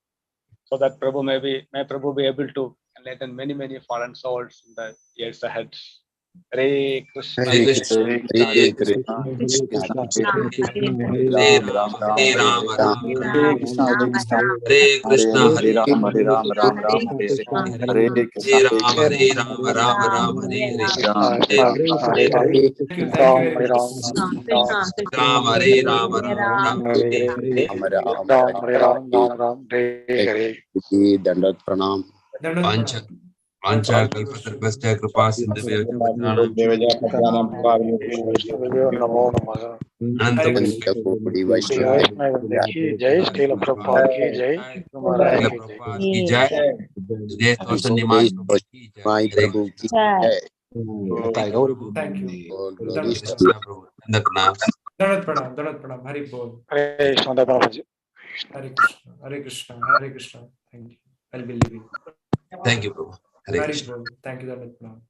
so that Prabhu may Prabhu be able to enlighten many fallen souls in the years ahead. Hare Krishna. Hare Krishna, Hare Krishna, Hare Rama, Hare Rama, Rama Rama, Hare Krishna, Hare Rama, Hare Rama, Rama Hare Hare, Rama Hare Rama, Rama Dandat Pranam. Pancha Kalpatarpascha Kripa Sindhubhyo Patranam Ananta Kodi Vaishnava ki Jai, Srila Prabhupada ki Jai, Srila Prabhupada ki Jai, Jai Toshan Nimai Prabhu ki Jai. Thank you. Dandat Pranam. Hari Bol. Hare Krishna. Hare Krishna. Thank you. I'll be leaving. Thank you, Prabhu. Hare Krishna. Thank you, Dandat Pranam.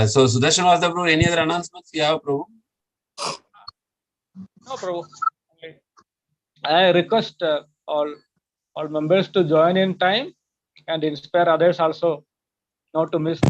So, Sudarshan was the Prabhu. Any other announcements you have, Prabhu? No, Prabhu. I request all members to join in time and inspire others also not to miss